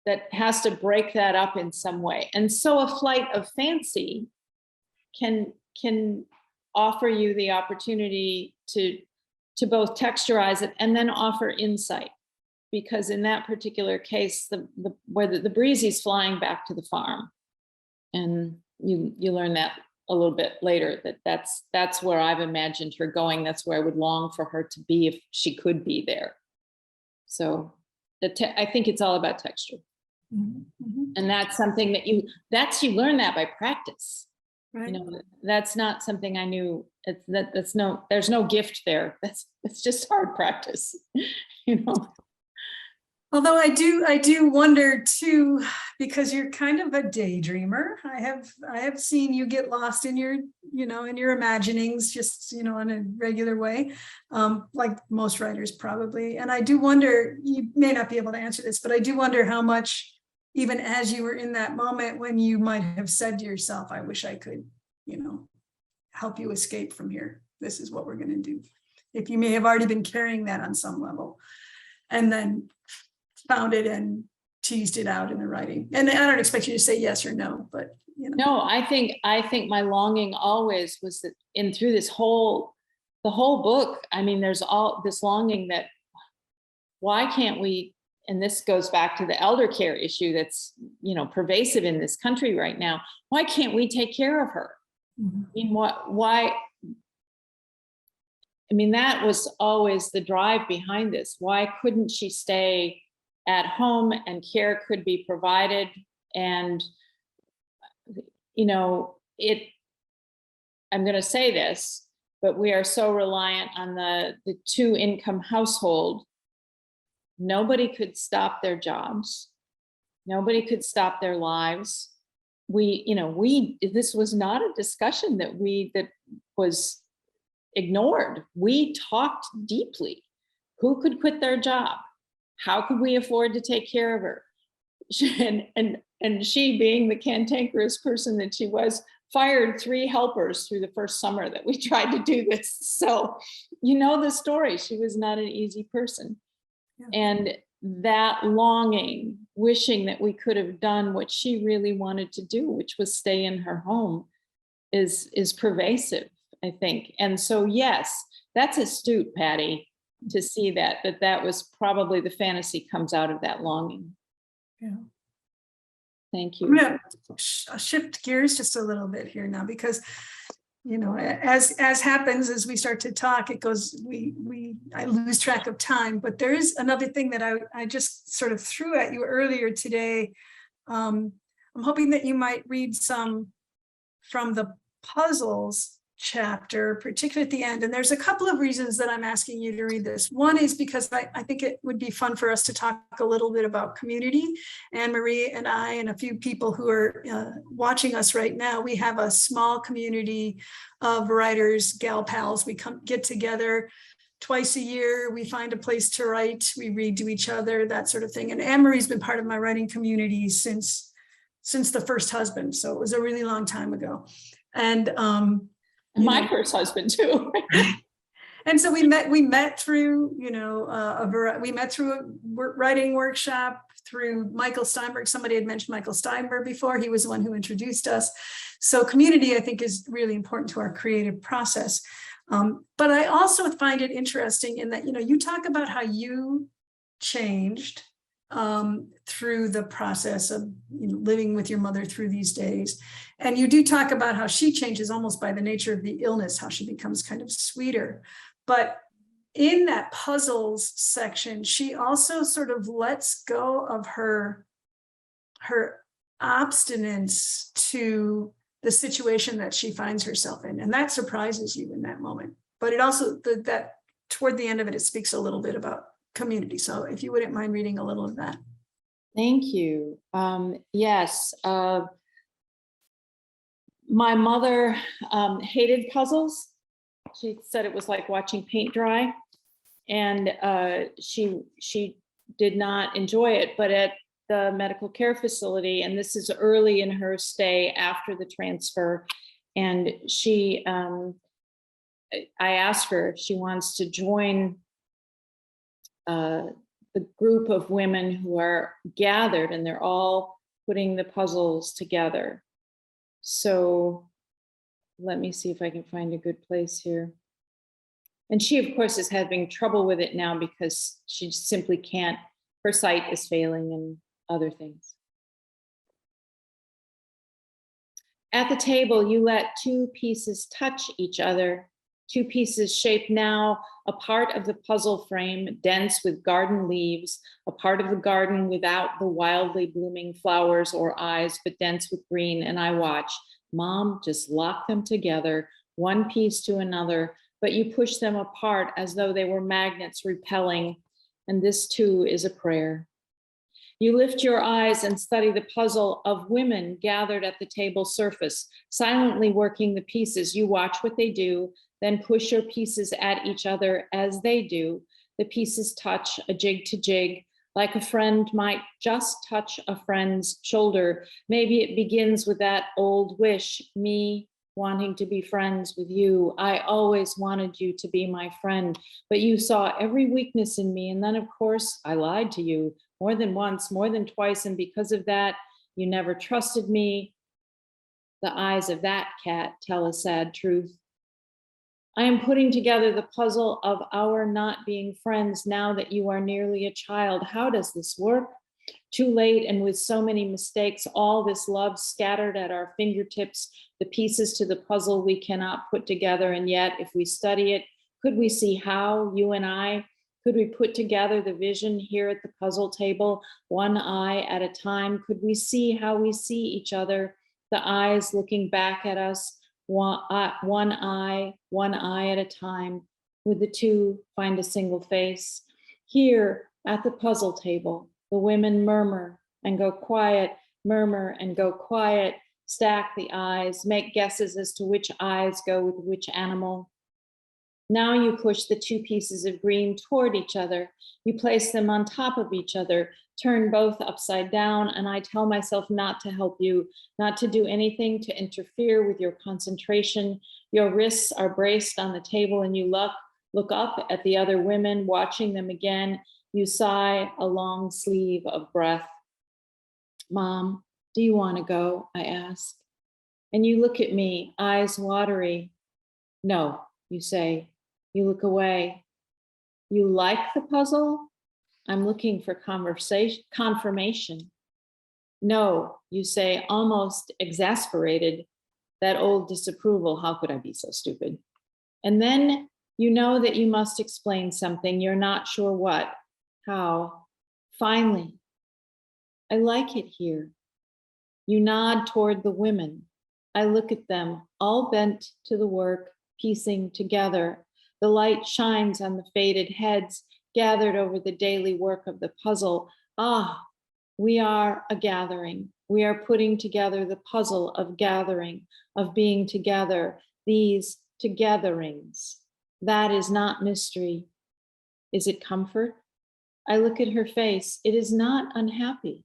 that has to break that up in some way. And so a flight of fancy can offer you the opportunity to both texturize it and then offer insight. Because in that particular case, where the breezy's flying back to the farm, and you learn that a little bit later, that's where I've imagined her going. That's where I would long for her to be if she could be there. So I think it's all about texture. Mm-hmm. And that's something that you learn that by practice. Right. You know, that's not something I knew. There's no gift there. It's just hard practice, you know. Although I do wonder too, because you're kind of a daydreamer. I have seen you get lost in your, in your imaginings, just, in a regular way, like most writers probably. And I do wonder, you may not be able to answer this, but I do wonder how much, even as you were in that moment, when you might have said to yourself, I wish I could, help you escape from here. This is what we're going to do. If you may have already been carrying that on some level, and then found it and teased it out in the writing. And I don't expect you to say yes or no, but No, I think my longing always was that through the whole book, I mean, there's all this longing that, why can't we, and this goes back to the elder care issue that's, pervasive in this country right now. Why can't we take care of her? Mm-hmm. I mean, why? I mean, that was always the drive behind this. Why couldn't she stay at home and care could be provided? And, I'm going to say this, but we are so reliant on the two-income household. Nobody could stop their jobs. Nobody could stop their lives. This was not a discussion that was ignored. We talked deeply. Who could quit their job? How could we afford to take care of her? And she, being the cantankerous person that she was, fired 3 helpers through the first summer that we tried to do this. So, the story. She was not an easy person. Yeah. And that longing, wishing that we could have done what she really wanted to do, which was stay in her home, is pervasive, I think. And so, yes, that's astute, Patty, to see that was probably the fantasy comes out of that longing. Yeah. Thank you. I'm going to shift gears just a little bit here now, because, as happens as we start to talk, it goes, I lose track of time. But there is another thing that I just sort of threw at you earlier today. I'm hoping that you might read some from the puzzles chapter, particularly at the end. And there's a couple of reasons that I'm asking you to read this. One is because I think it would be fun for us to talk a little bit about community. Anne-Marie and I and a few people who are watching us right now, we have a small community of writers, gal pals. We get together twice a year. We find a place to write. We read to each other, that sort of thing. And Anne-Marie's been part of my writing community since the first husband. So it was a really long time ago. And my first husband too. And so we met through, we met through a writing workshop, through Michael Steinberg. Somebody had mentioned Michael Steinberg before. He was the one who introduced us. So community, I think, is really important to our creative process. But I also find it interesting in that, you talk about how you changed through the process of living with your mother through these days. And you do talk about how she changes almost by the nature of the illness, how she becomes kind of sweeter. But in that puzzles section, she also sort of lets go of her obstinance to the situation that she finds herself in. And that surprises you in that moment. But it also, that toward the end of it, it speaks a little bit about community. So if you wouldn't mind reading a little of that. Thank you. Yes. My mother hated puzzles. She said it was like watching paint dry, and she did not enjoy it. But at the medical care facility, and this is early in her stay after the transfer, and I asked her if she wants to join the group of women who are gathered, and they're all putting the puzzles together. So let me see if I can find a good place here. And she, of course, is having trouble with it now because she simply can't, her sight is failing and other things. At the table, you let two pieces touch each other. Two pieces shaped now a part of the puzzle frame, dense with garden leaves, a part of the garden without the wildly blooming flowers or eyes, but dense with green. And I watch. Mom just lock them together, one piece to another, but you push them apart as though they were magnets repelling. And this too is a prayer. You lift your eyes and study the puzzle of women gathered at the table surface, silently working the pieces. You watch what they do, then push your pieces at each other as they do. The pieces touch, a jig to jig, like a friend might just touch a friend's shoulder. Maybe it begins with that old wish, me wanting to be friends with you. I always wanted you to be my friend, but you saw every weakness in me. And then, of course, I lied to you more than once, more than twice. And because of that, you never trusted me. The eyes of that cat tell a sad truth. I am putting together the puzzle of our not being friends now that you are nearly a child. How does this work? Too late and with so many mistakes, all this love scattered at our fingertips, the pieces to the puzzle we cannot put together. And yet, if we study it, could we see how, you and I, could we put together the vision here at the puzzle table, one eye at a time? Could we see how we see each other, the eyes looking back at us, one eye at a time? Would the two find a single face? Here at the puzzle table, the women murmur and go quiet, murmur and go quiet, stack the eyes, make guesses as to which eyes go with which animal. Now you push the two pieces of green toward each other. You place them on top of each other, turn both upside down, and I tell myself not to help you, not to do anything to interfere with your concentration. Your wrists are braced on the table and you look up at the other women, watching them again. You sigh a long sleeve of breath. Mom, do you want to go? I ask. And you look at me, eyes watery. No, you say. You look away. You like the puzzle? I'm looking for confirmation. No, you say, almost exasperated. That old disapproval, how could I be so stupid? And then you know that you must explain something. You're not sure what, how. Finally, I like it here. You nod toward the women. I look at them, all bent to the work, piecing together. The light shines on the faded heads gathered over the daily work of the puzzle. Ah, we are a gathering. We are putting together the puzzle of gathering, of being together, these togetherings. That is not mystery. Is it comfort? I look at her face. It is not unhappy.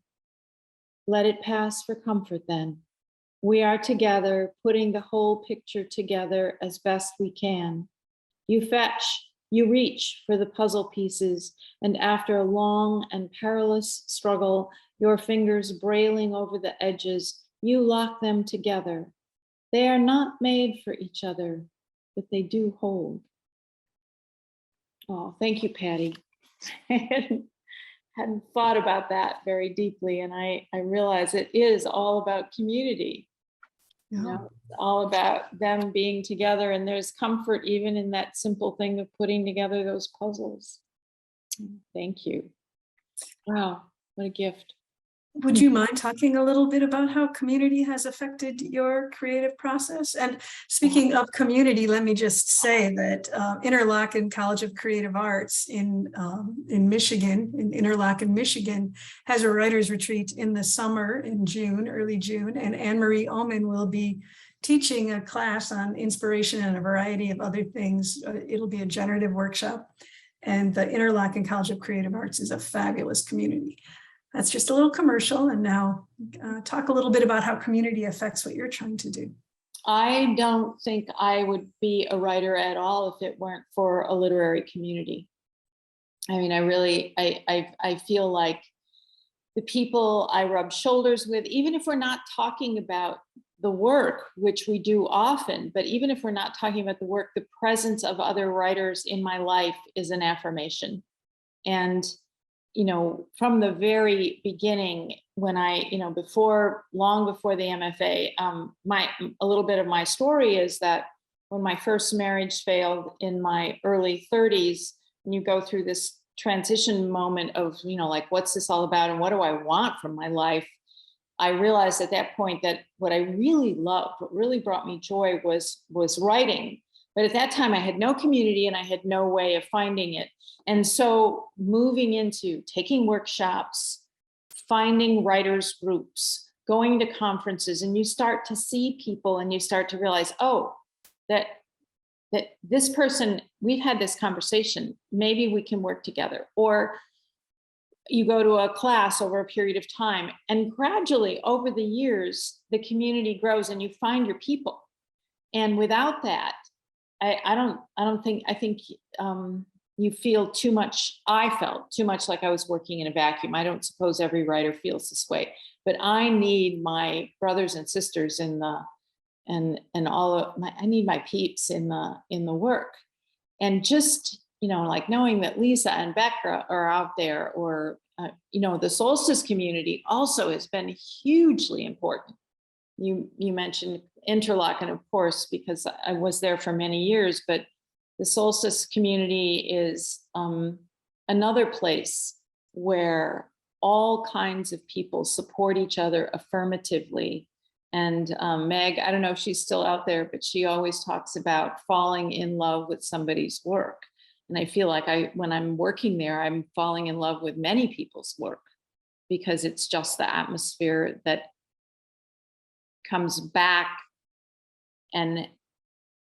Let it pass for comfort then. We are together, putting the whole picture together as best we can. You fetch, you reach for the puzzle pieces, and after a long and perilous struggle, your fingers brailing over the edges, you lock them together. They are not made for each other, but they do hold. Oh, thank you, Patty. I hadn't thought about that very deeply, and I realize it is all about community. You know, it's all about them being together, and there's comfort even in that simple thing of putting together those puzzles. Thank you. Wow, what a gift. Would you mind talking a little bit about how community has affected your creative process? And speaking of community, let me just say that Interlochen College of Creative Arts in Michigan, in Interlochen, Michigan, has a writer's retreat in the summer in June, early June, and Anne-Marie Oomen will be teaching a class on inspiration and a variety of other things. It'll be a generative workshop, and the Interlochen College of Creative Arts is a fabulous community. That's just a little commercial. And now talk a little bit about how community affects what you're trying to do. I don't think I would be a writer at all if it weren't for a literary community. I mean, I feel like the people I rub shoulders with, even if we're not talking about the work, which we do often, but even if we're not talking about the work, the presence of other writers in my life is an affirmation. And you know, from the very beginning, when I, you know, long before the MFA, a little bit of my story is that when my first marriage failed in my early 30s, and you go through this transition moment of, you know, like, what's this all about and what do I want from my life? I realized at that point that what I really loved, what really brought me joy was writing. But at that time I had no community and I had no way of finding it. And so moving into taking workshops, finding writers groups, going to conferences, and you start to see people and you start to realize, oh, that this person, we've had this conversation, maybe we can work together. Or you go to a class over a period of time, and gradually over the years, the community grows and you find your people. And without that, I think you feel too much. I felt too much like I was working in a vacuum. I don't suppose every writer feels this way, but I need my brothers and sisters in the, and all of my, I need my peeps in the work. And just, you know, like knowing that Lisa and Becca are out there, or, you know, the solstice community also has been hugely important. You mentioned Interlochen, of course, because I was there for many years, but the solstice community is another place where all kinds of people support each other affirmatively. And Meg, I don't know if she's still out there, but she always talks about falling in love with somebody's work. And I feel like when I'm working there, I'm falling in love with many people's work, because it's just the atmosphere that comes back, and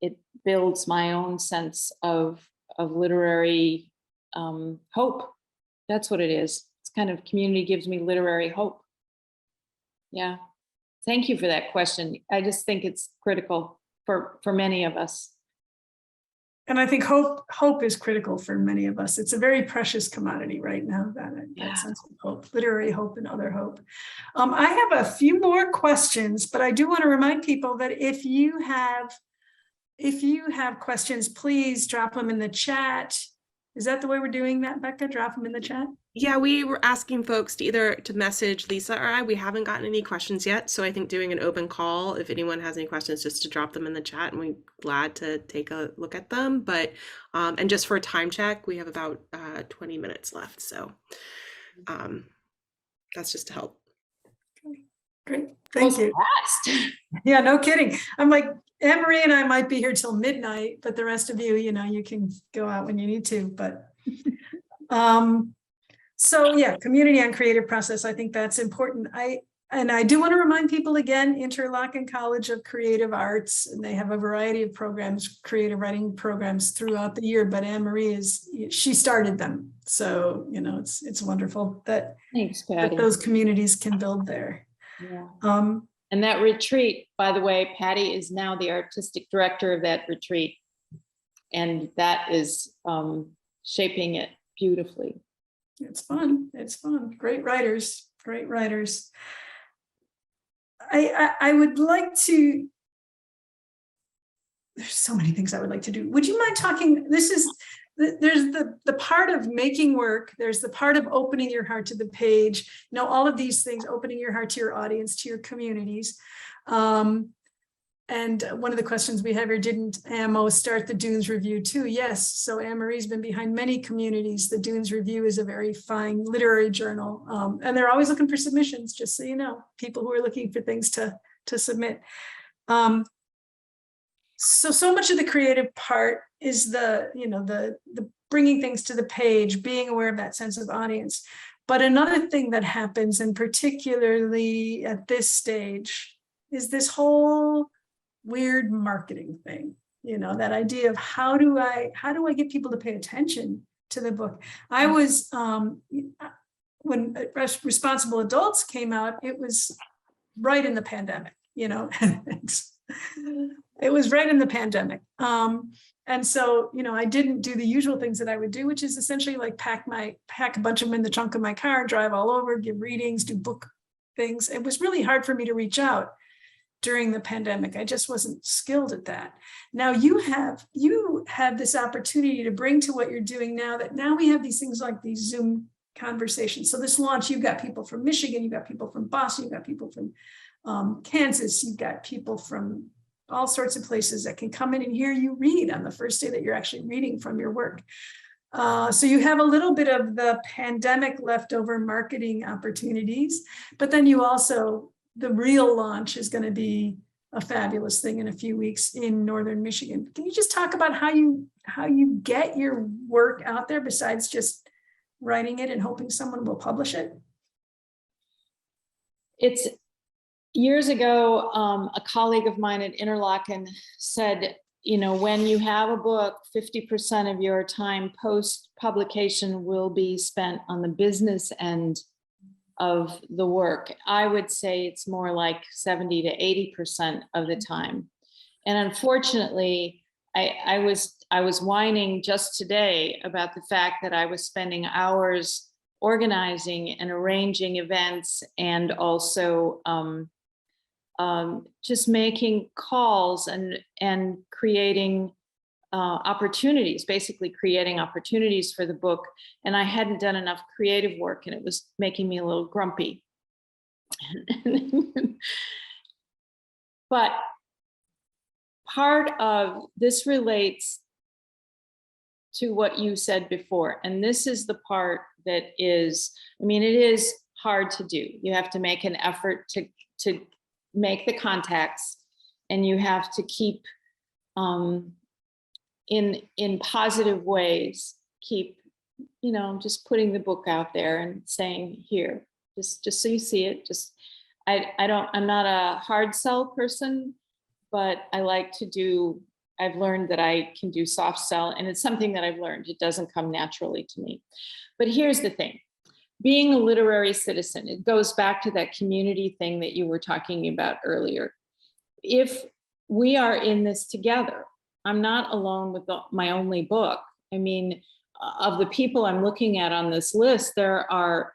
it builds my own sense of literary hope. That's what it is. It's kind of, community gives me literary hope. Yeah. Thank you for that question. I just think it's critical for many of us. And I think hope is critical for many of us. It's a very precious commodity right now, that sense of hope, literary hope and other hope. I have a few more questions, but I do want to remind people that if you have questions, please drop them in the chat. Is that the way we're doing that, Becca? Drop them in the chat? Yeah, we were asking folks to message Lisa or I. We haven't gotten any questions yet, so I think doing an open call, if anyone has any questions, just to drop them in the chat, and we're glad to take a look at them. But and just for a time check, we have about 20 minutes left, so that's just to help. Great, thank you. Fast. Yeah, no kidding. I'm like, Anne-Marie and I might be here till midnight, but the rest of you, you know, you can go out when you need to. But so yeah, community and creative process, I think that's important. I do want to remind people again, Interlochen College of Creative Arts, and they have a variety of programs, creative writing programs throughout the year, but Anne-Marie she started them. So, you know, it's wonderful that, thanks, Patty, that those communities can build there. Yeah. And that retreat, by the way, Patty is now the artistic director of that retreat. that is shaping it beautifully. It's fun. It's fun. Great writers. Great writers. I would like to. There's so many things I would like to do. Would you mind talking? There's the part of making work. There's the part of opening your heart to the page. You know, all of these things, opening your heart to your audience, to your communities. And one of the questions we have here, didn't Ammo start the Dunes Review too? Yes. So Anne-Marie's been behind many communities. The Dunes Review is a very fine literary journal. And they're always looking for submissions, just so you know, people who are looking for things to submit. So much of the creative part is the bringing things to the page, being aware of that sense of audience. But another thing that happens, and particularly at this stage, is this whole weird marketing thing. You know, that idea of how do I get people to pay attention to the book? I was when Responsible Adults came out, it was right in the pandemic, you know. It was right in the pandemic. And so, you know, I didn't do the usual things that I would do, which is essentially like pack a bunch of them in the trunk of my car, drive all over, give readings, do book things. It was really hard for me to reach out during the pandemic. I just wasn't skilled at that. Now you have this opportunity to bring to what you're doing now, that now we have these things like these Zoom conversations. So this launch, you've got people from Michigan, you've got people from Boston, you've got people from Kansas, you've got people from all sorts of places that can come in and hear you read on the first day that you're actually reading from your work. So you have a little bit of the pandemic leftover marketing opportunities, but then you also, the real launch is going to be a fabulous thing in a few weeks in Northern Michigan. Can you just talk about how you get your work out there besides just writing it and hoping someone will publish it? It's years ago, a colleague of mine at Interlochen said, you know, when you have a book, 50% of your time post-publication will be spent on the business end of the work. I would say it's more like 70 to 80% of the time. And unfortunately, I was whining just today about the fact that I was spending hours organizing and arranging events, and also just making calls and creating opportunities, basically creating opportunities for the book. And I hadn't done enough creative work, and it was making me a little grumpy. But part of this relates to what you said before. And this is the part that is, I mean, it is hard to do. You have to make an effort to make the contacts, and you have to keep in positive ways, keep, you know, just putting the book out there and saying, here, just so you see it. Just, I'm not a hard sell person, but I like to do, I've learned that I can do soft sell, and it's something that I've learned. It doesn't come naturally to me. But here's the thing. Being a literary citizen, it goes back to that community thing that you were talking about earlier. If we are in this together, I'm not alone with my only book. I mean, of the people I'm looking at on this list, there are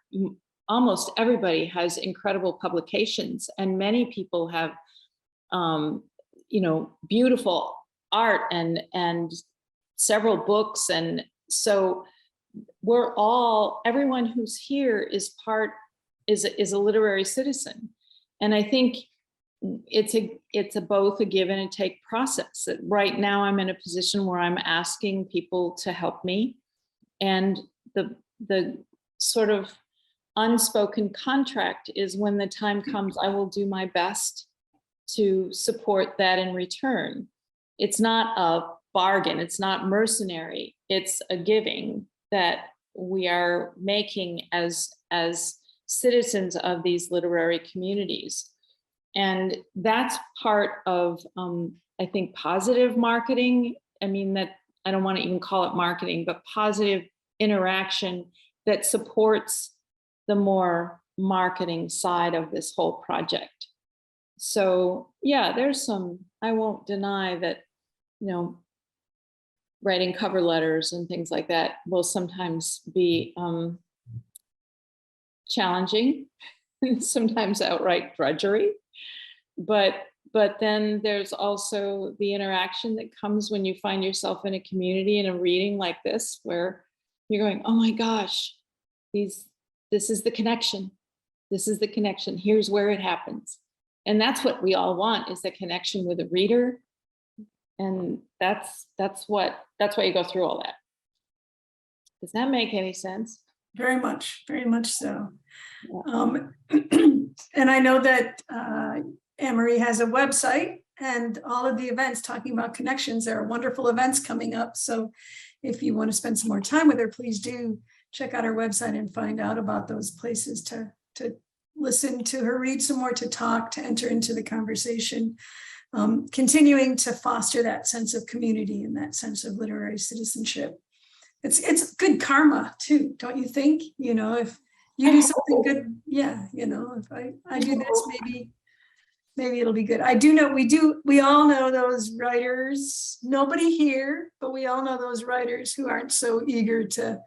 almost everybody has incredible publications, and many people have, you know, beautiful art and several books. And so we're all, everyone who's here is a literary citizen. And I think it's a both a give and a take process. That right now I'm in a position where I'm asking people to help me, and the sort of unspoken contract is, when the time comes, I will do my best to support that in return. It's not a bargain, it's not mercenary, it's a giving that we are making as citizens of these literary communities. And that's part of, I think, positive marketing. I mean, that I don't want to even call it marketing, but positive interaction that supports the more marketing side of this whole project. So yeah, there's some, I won't deny that, you know, writing cover letters and things like that will sometimes be challenging and sometimes outright drudgery. But then there's also the interaction that comes when you find yourself in a community in a reading like this, where you're going, oh my gosh, this is the connection. This is the connection. Here's where it happens. And that's what we all want, is the connection with a reader. And that's why you go through all that. Does that make any sense? Very much so. Yeah. And I know that Anne-Marie has a website, and all of the events talking about connections. There are wonderful events coming up. So if you want to spend some more time with her, please do check out our website and find out about those places to listen to her read some more, to talk, to enter into the conversation, continuing to foster that sense of community and that sense of literary citizenship. It's good karma too, don't you think? You know, if you do something good, yeah, you know, if I do this, maybe it'll be good. I do know, we all know those writers, nobody here, but we all know those writers who aren't so eager to,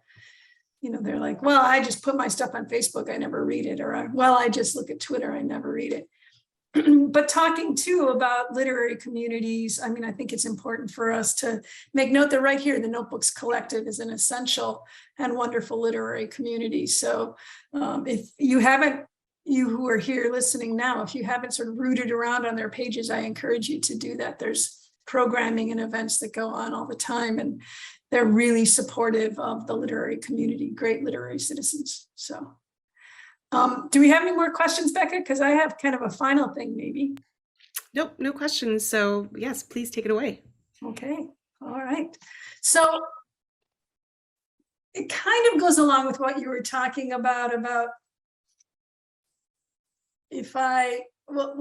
you know, they're like, well, I just put my stuff on Facebook, I never read it, or I just look at Twitter, I never read it. But talking too about literary communities, I mean, I think it's important for us to make note that right here, the Notebooks Collective is an essential and wonderful literary community. So if you haven't, you who are here listening now, if you haven't sort of rooted around on their pages, I encourage you to do that. There's programming and events that go on all the time, and they're really supportive of the literary community, great literary citizens. So do we have any more questions, Becca? Because I have kind of a final thing, maybe. Nope, no questions. So yes, please take it away. Okay, all right. So it kind of goes along with what you were talking about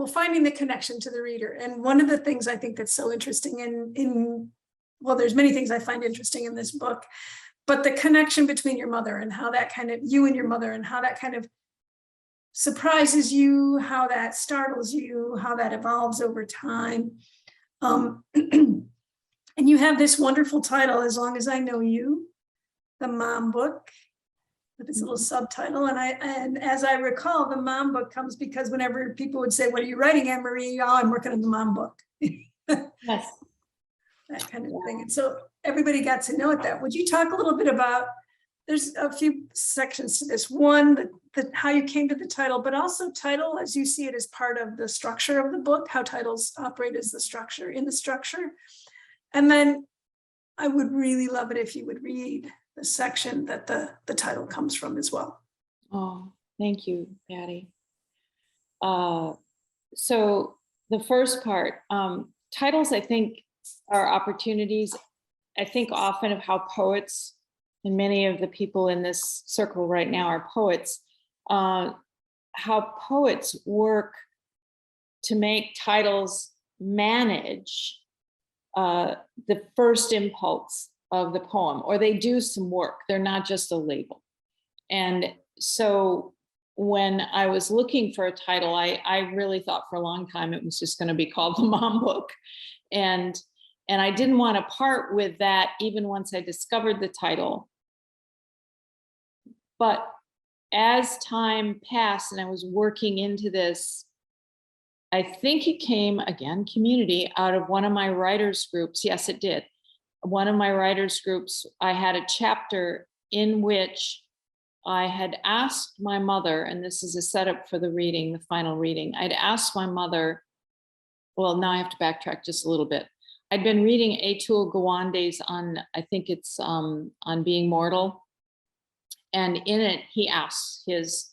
finding the connection to the reader. And one of the things I think that's so interesting well, there's many things I find interesting in this book, but the connection between your mother and how that kind of, you and your mother, and how that kind of surprises you, how that startles you, how that evolves over time. And you have this wonderful title, As Long as I Know You, the Mom Book, with its little subtitle. And as I recall, the Mom Book comes because whenever people would say, what are you writing, Anne-Marie? Oh, I'm working on the Mom Book. Yes. That kind of thing. And so everybody got to know it that. Would you talk a little bit about, there's a few sections to this. One, how you came to the title, but also title as you see it as part of the structure of the book, how titles operate as the structure in the structure. And then I would really love it if you would read the section that the title comes from as well. Oh, thank you, Patty. So the first part, titles, I think, are opportunities, I think often of how poets, and many of the people in this circle right now are poets, how poets work to make titles manage the first impulse of the poem, or they do some work. They're not just a label. And so when I was looking for a title, I really thought for a long time it was just going to be called The Mom Book. And I didn't want to part with that even once I discovered the title. But as time passed and I was working into this, I think it came, again, community, out of one of my writers' groups. Yes, it did. One of my writers' groups, I had a chapter in which I had asked my mother, and this is a setup for the reading, the final reading. I'd asked my mother, well, now I have to backtrack just a little bit. I'd been reading Atul Gawande's on, I think it's on Being Mortal. And in it, he asks his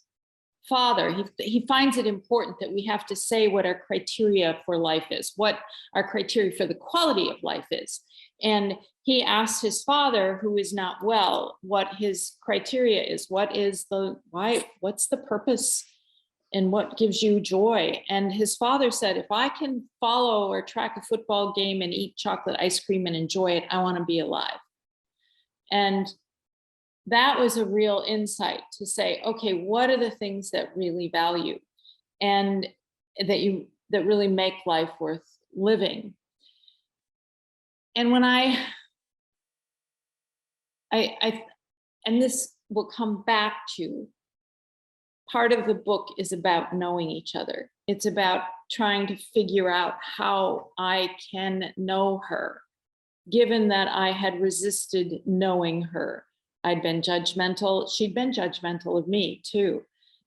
father, he finds it important that we have to say what our criteria for life is, what our criteria for the quality of life is. And he asks his father, who is not well, what his criteria is. What's the purpose and what gives you joy? And his father said, if I can follow or track a football game and eat chocolate ice cream and enjoy it, I want to be alive. And that was a real insight to say, okay, what are the things that really value and that really make life worth living? And when I and this will come back to, part of the book is about knowing each other. It's about trying to figure out how I can know her, given that I had resisted knowing her. I'd been judgmental. She'd been judgmental of me too.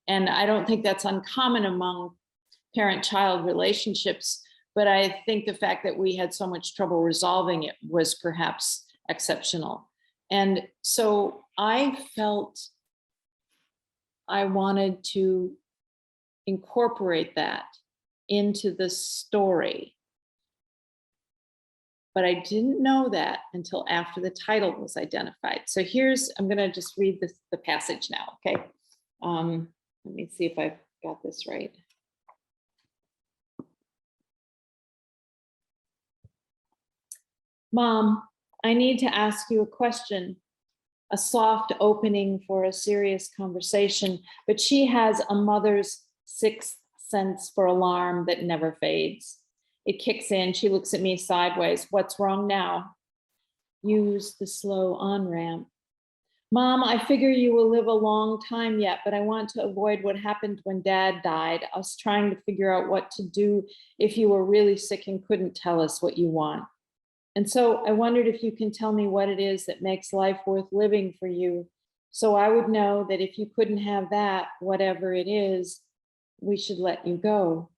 And I don't think that's uncommon among parent-child relationships, but I think the fact that we had so much trouble resolving it was perhaps exceptional. And so I felt I wanted to incorporate that into the story. But I didn't know that until after the title was identified. So I'm going to just read the passage now, okay? Let me see if I've got this right. Mom, I need to ask you a question. A soft opening for a serious conversation, but she has a mother's sixth sense for alarm that never fades. It kicks in, she looks at me sideways. What's wrong now? Use the slow on-ramp. Mom, I figure you will live a long time yet, but I want to avoid what happened when Dad died. I was trying to figure out what to do if you were really sick and couldn't tell us what you want. And so I wondered if you can tell me what it is that makes life worth living for you, so I would know that if you couldn't have that, whatever it is, we should let you go.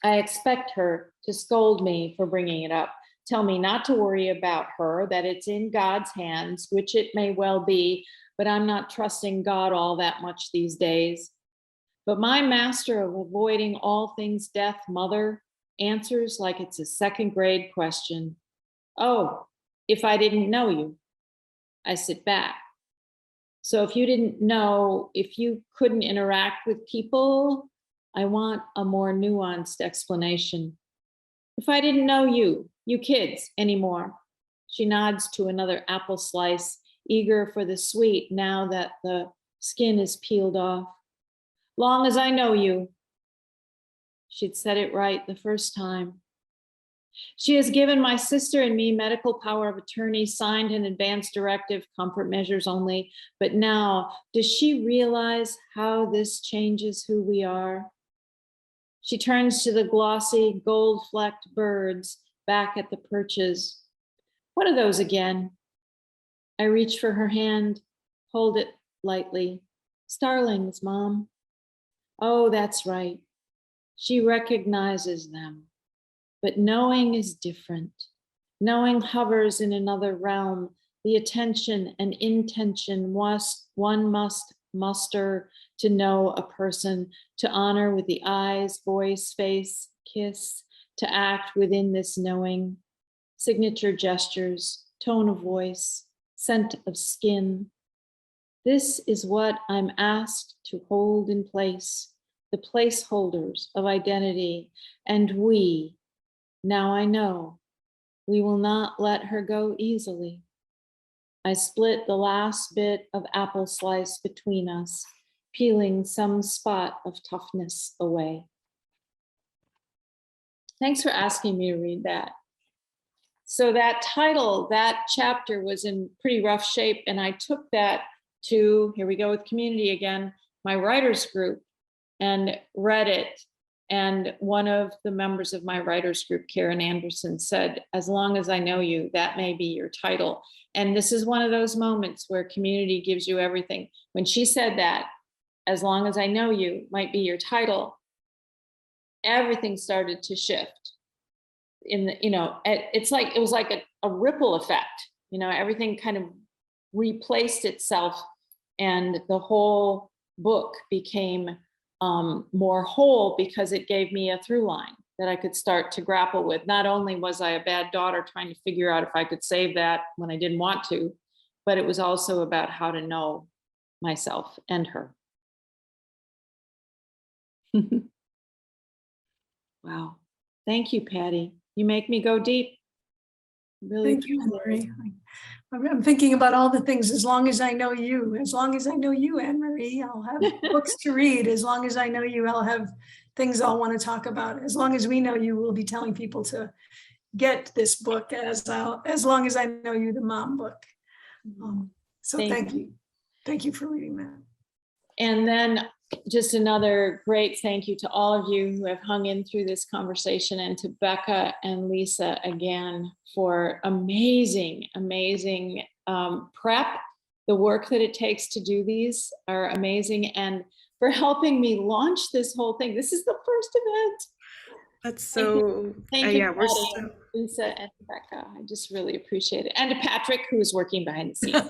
I expect her to scold me for bringing it up, tell me not to worry about her, that it's in God's hands, which it may well be, but I'm not trusting God all that much these days. But my master of avoiding all things death, mother, answers like it's a second grade question. Oh, if I didn't know you. I sit back. So if you didn't know, if you couldn't interact with people, I want a more nuanced explanation. If I didn't know you kids anymore. She nods to another apple slice, eager for the sweet now that the skin is peeled off. Long as I know you. She'd said it right the first time. She has given my sister and me medical power of attorney, signed an advance directive, comfort measures only. But now, does she realize how this changes who we are? She turns to the glossy, gold-flecked birds back at the perches. What are those again? I reach for her hand, hold it lightly. Starlings, Mom. Oh, that's right. She recognizes them. But knowing is different. Knowing hovers in another realm. The attention and intention one must muster to know a person, to honor with the eyes, voice, face, kiss, to act within this knowing. Signature gestures, tone of voice, scent of skin. This is what I'm asked to hold in place, the placeholders of identity, and we. Now I know we will not let her go easily. I split the last bit of apple slice between us, peeling some spot of toughness away. Thanks for asking me to read that. So that title, that chapter was in pretty rough shape, and I took that to, here we go with community again, my writers group, and read it. And one of the members of my writers group, Karen Anderson, said, as long as I know you, that may be your title. And this is one of those moments where community gives you everything. When she said that, as long as I know you might be your title, everything started to shift. It was like a ripple effect. Everything kind of replaced itself, and the whole book became more whole because it gave me a through line that I could start to grapple with. Not only was I a bad daughter trying to figure out if I could save that when I didn't want to, but it was also about how to know myself and her. Wow. Thank you, Patty. You make me go deep. Really. Thank you, Anne-Marie. I'm thinking about all the things. As long as I know you, as long as I know you, Anne-Marie, I'll have books to read. As long as I know you, I'll have things I'll want to talk about. As long as we know you, we'll be telling people to get this book. As long as I know you, the mom book. So Thank thank you. Thank you for reading that. And then just another great thank you to all of you who have hung in through this conversation, and to Becca and Lisa again for amazing, amazing prep. The work that it takes to do these are amazing, and for helping me launch this whole thing. This is the first event. That's so, Thank you, yeah, we're Patty, so. Lisa, and Becca. I just really appreciate it. And to Patrick, who is working behind the scenes.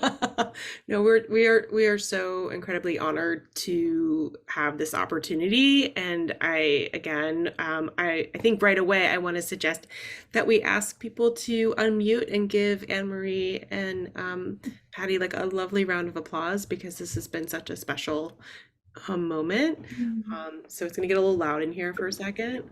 No, we are so incredibly honored to have this opportunity. And I again, I think right away I want to suggest that we ask people to unmute and give Anne-Marie and Patty like a lovely round of applause, because this has been such a special moment. So it's gonna get a little loud in here for a second.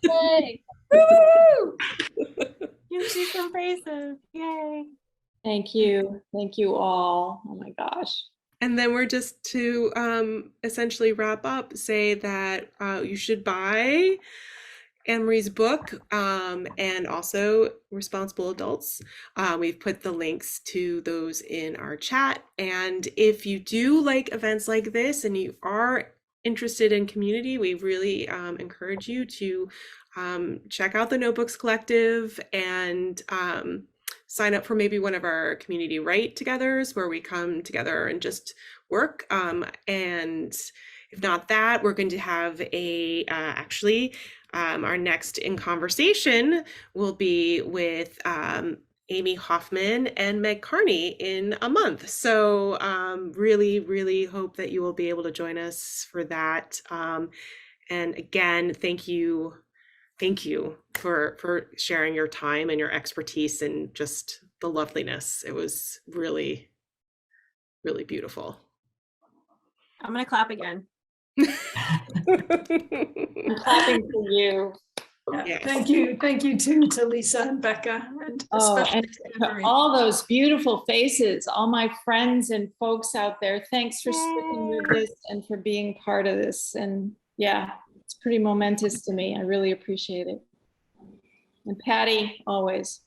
Yay! You see some faces. Yay. Thank you. Thank you all. Oh my gosh. And then we're just to essentially wrap up, say that you should buy Anne-Marie's book, and also Responsible Adults. We've put the links to those in our chat. And if you do like events like this and you are interested in community, we really encourage you to check out the Notebooks Collective and sign up for maybe one of our community write-togethers where we come together and just work. And if not that, we're going to have a our next in conversation will be with Amy Hoffman and Meg Carney in a month. So really, really hope that you will be able to join us for that. And again, thank you for sharing your time and your expertise and just the loveliness. It was really, really beautiful. I'm going to clap again. I'm clapping for you. Yeah, Yes. thank you. Thank you too to Lisa and Becca, and Oh, especially and to to Anne-Marie. all those beautiful faces, all my friends and folks out there. Thanks for sticking with this and for being part of this. And yeah, it's pretty momentous to me. I really appreciate it. And Patty, always.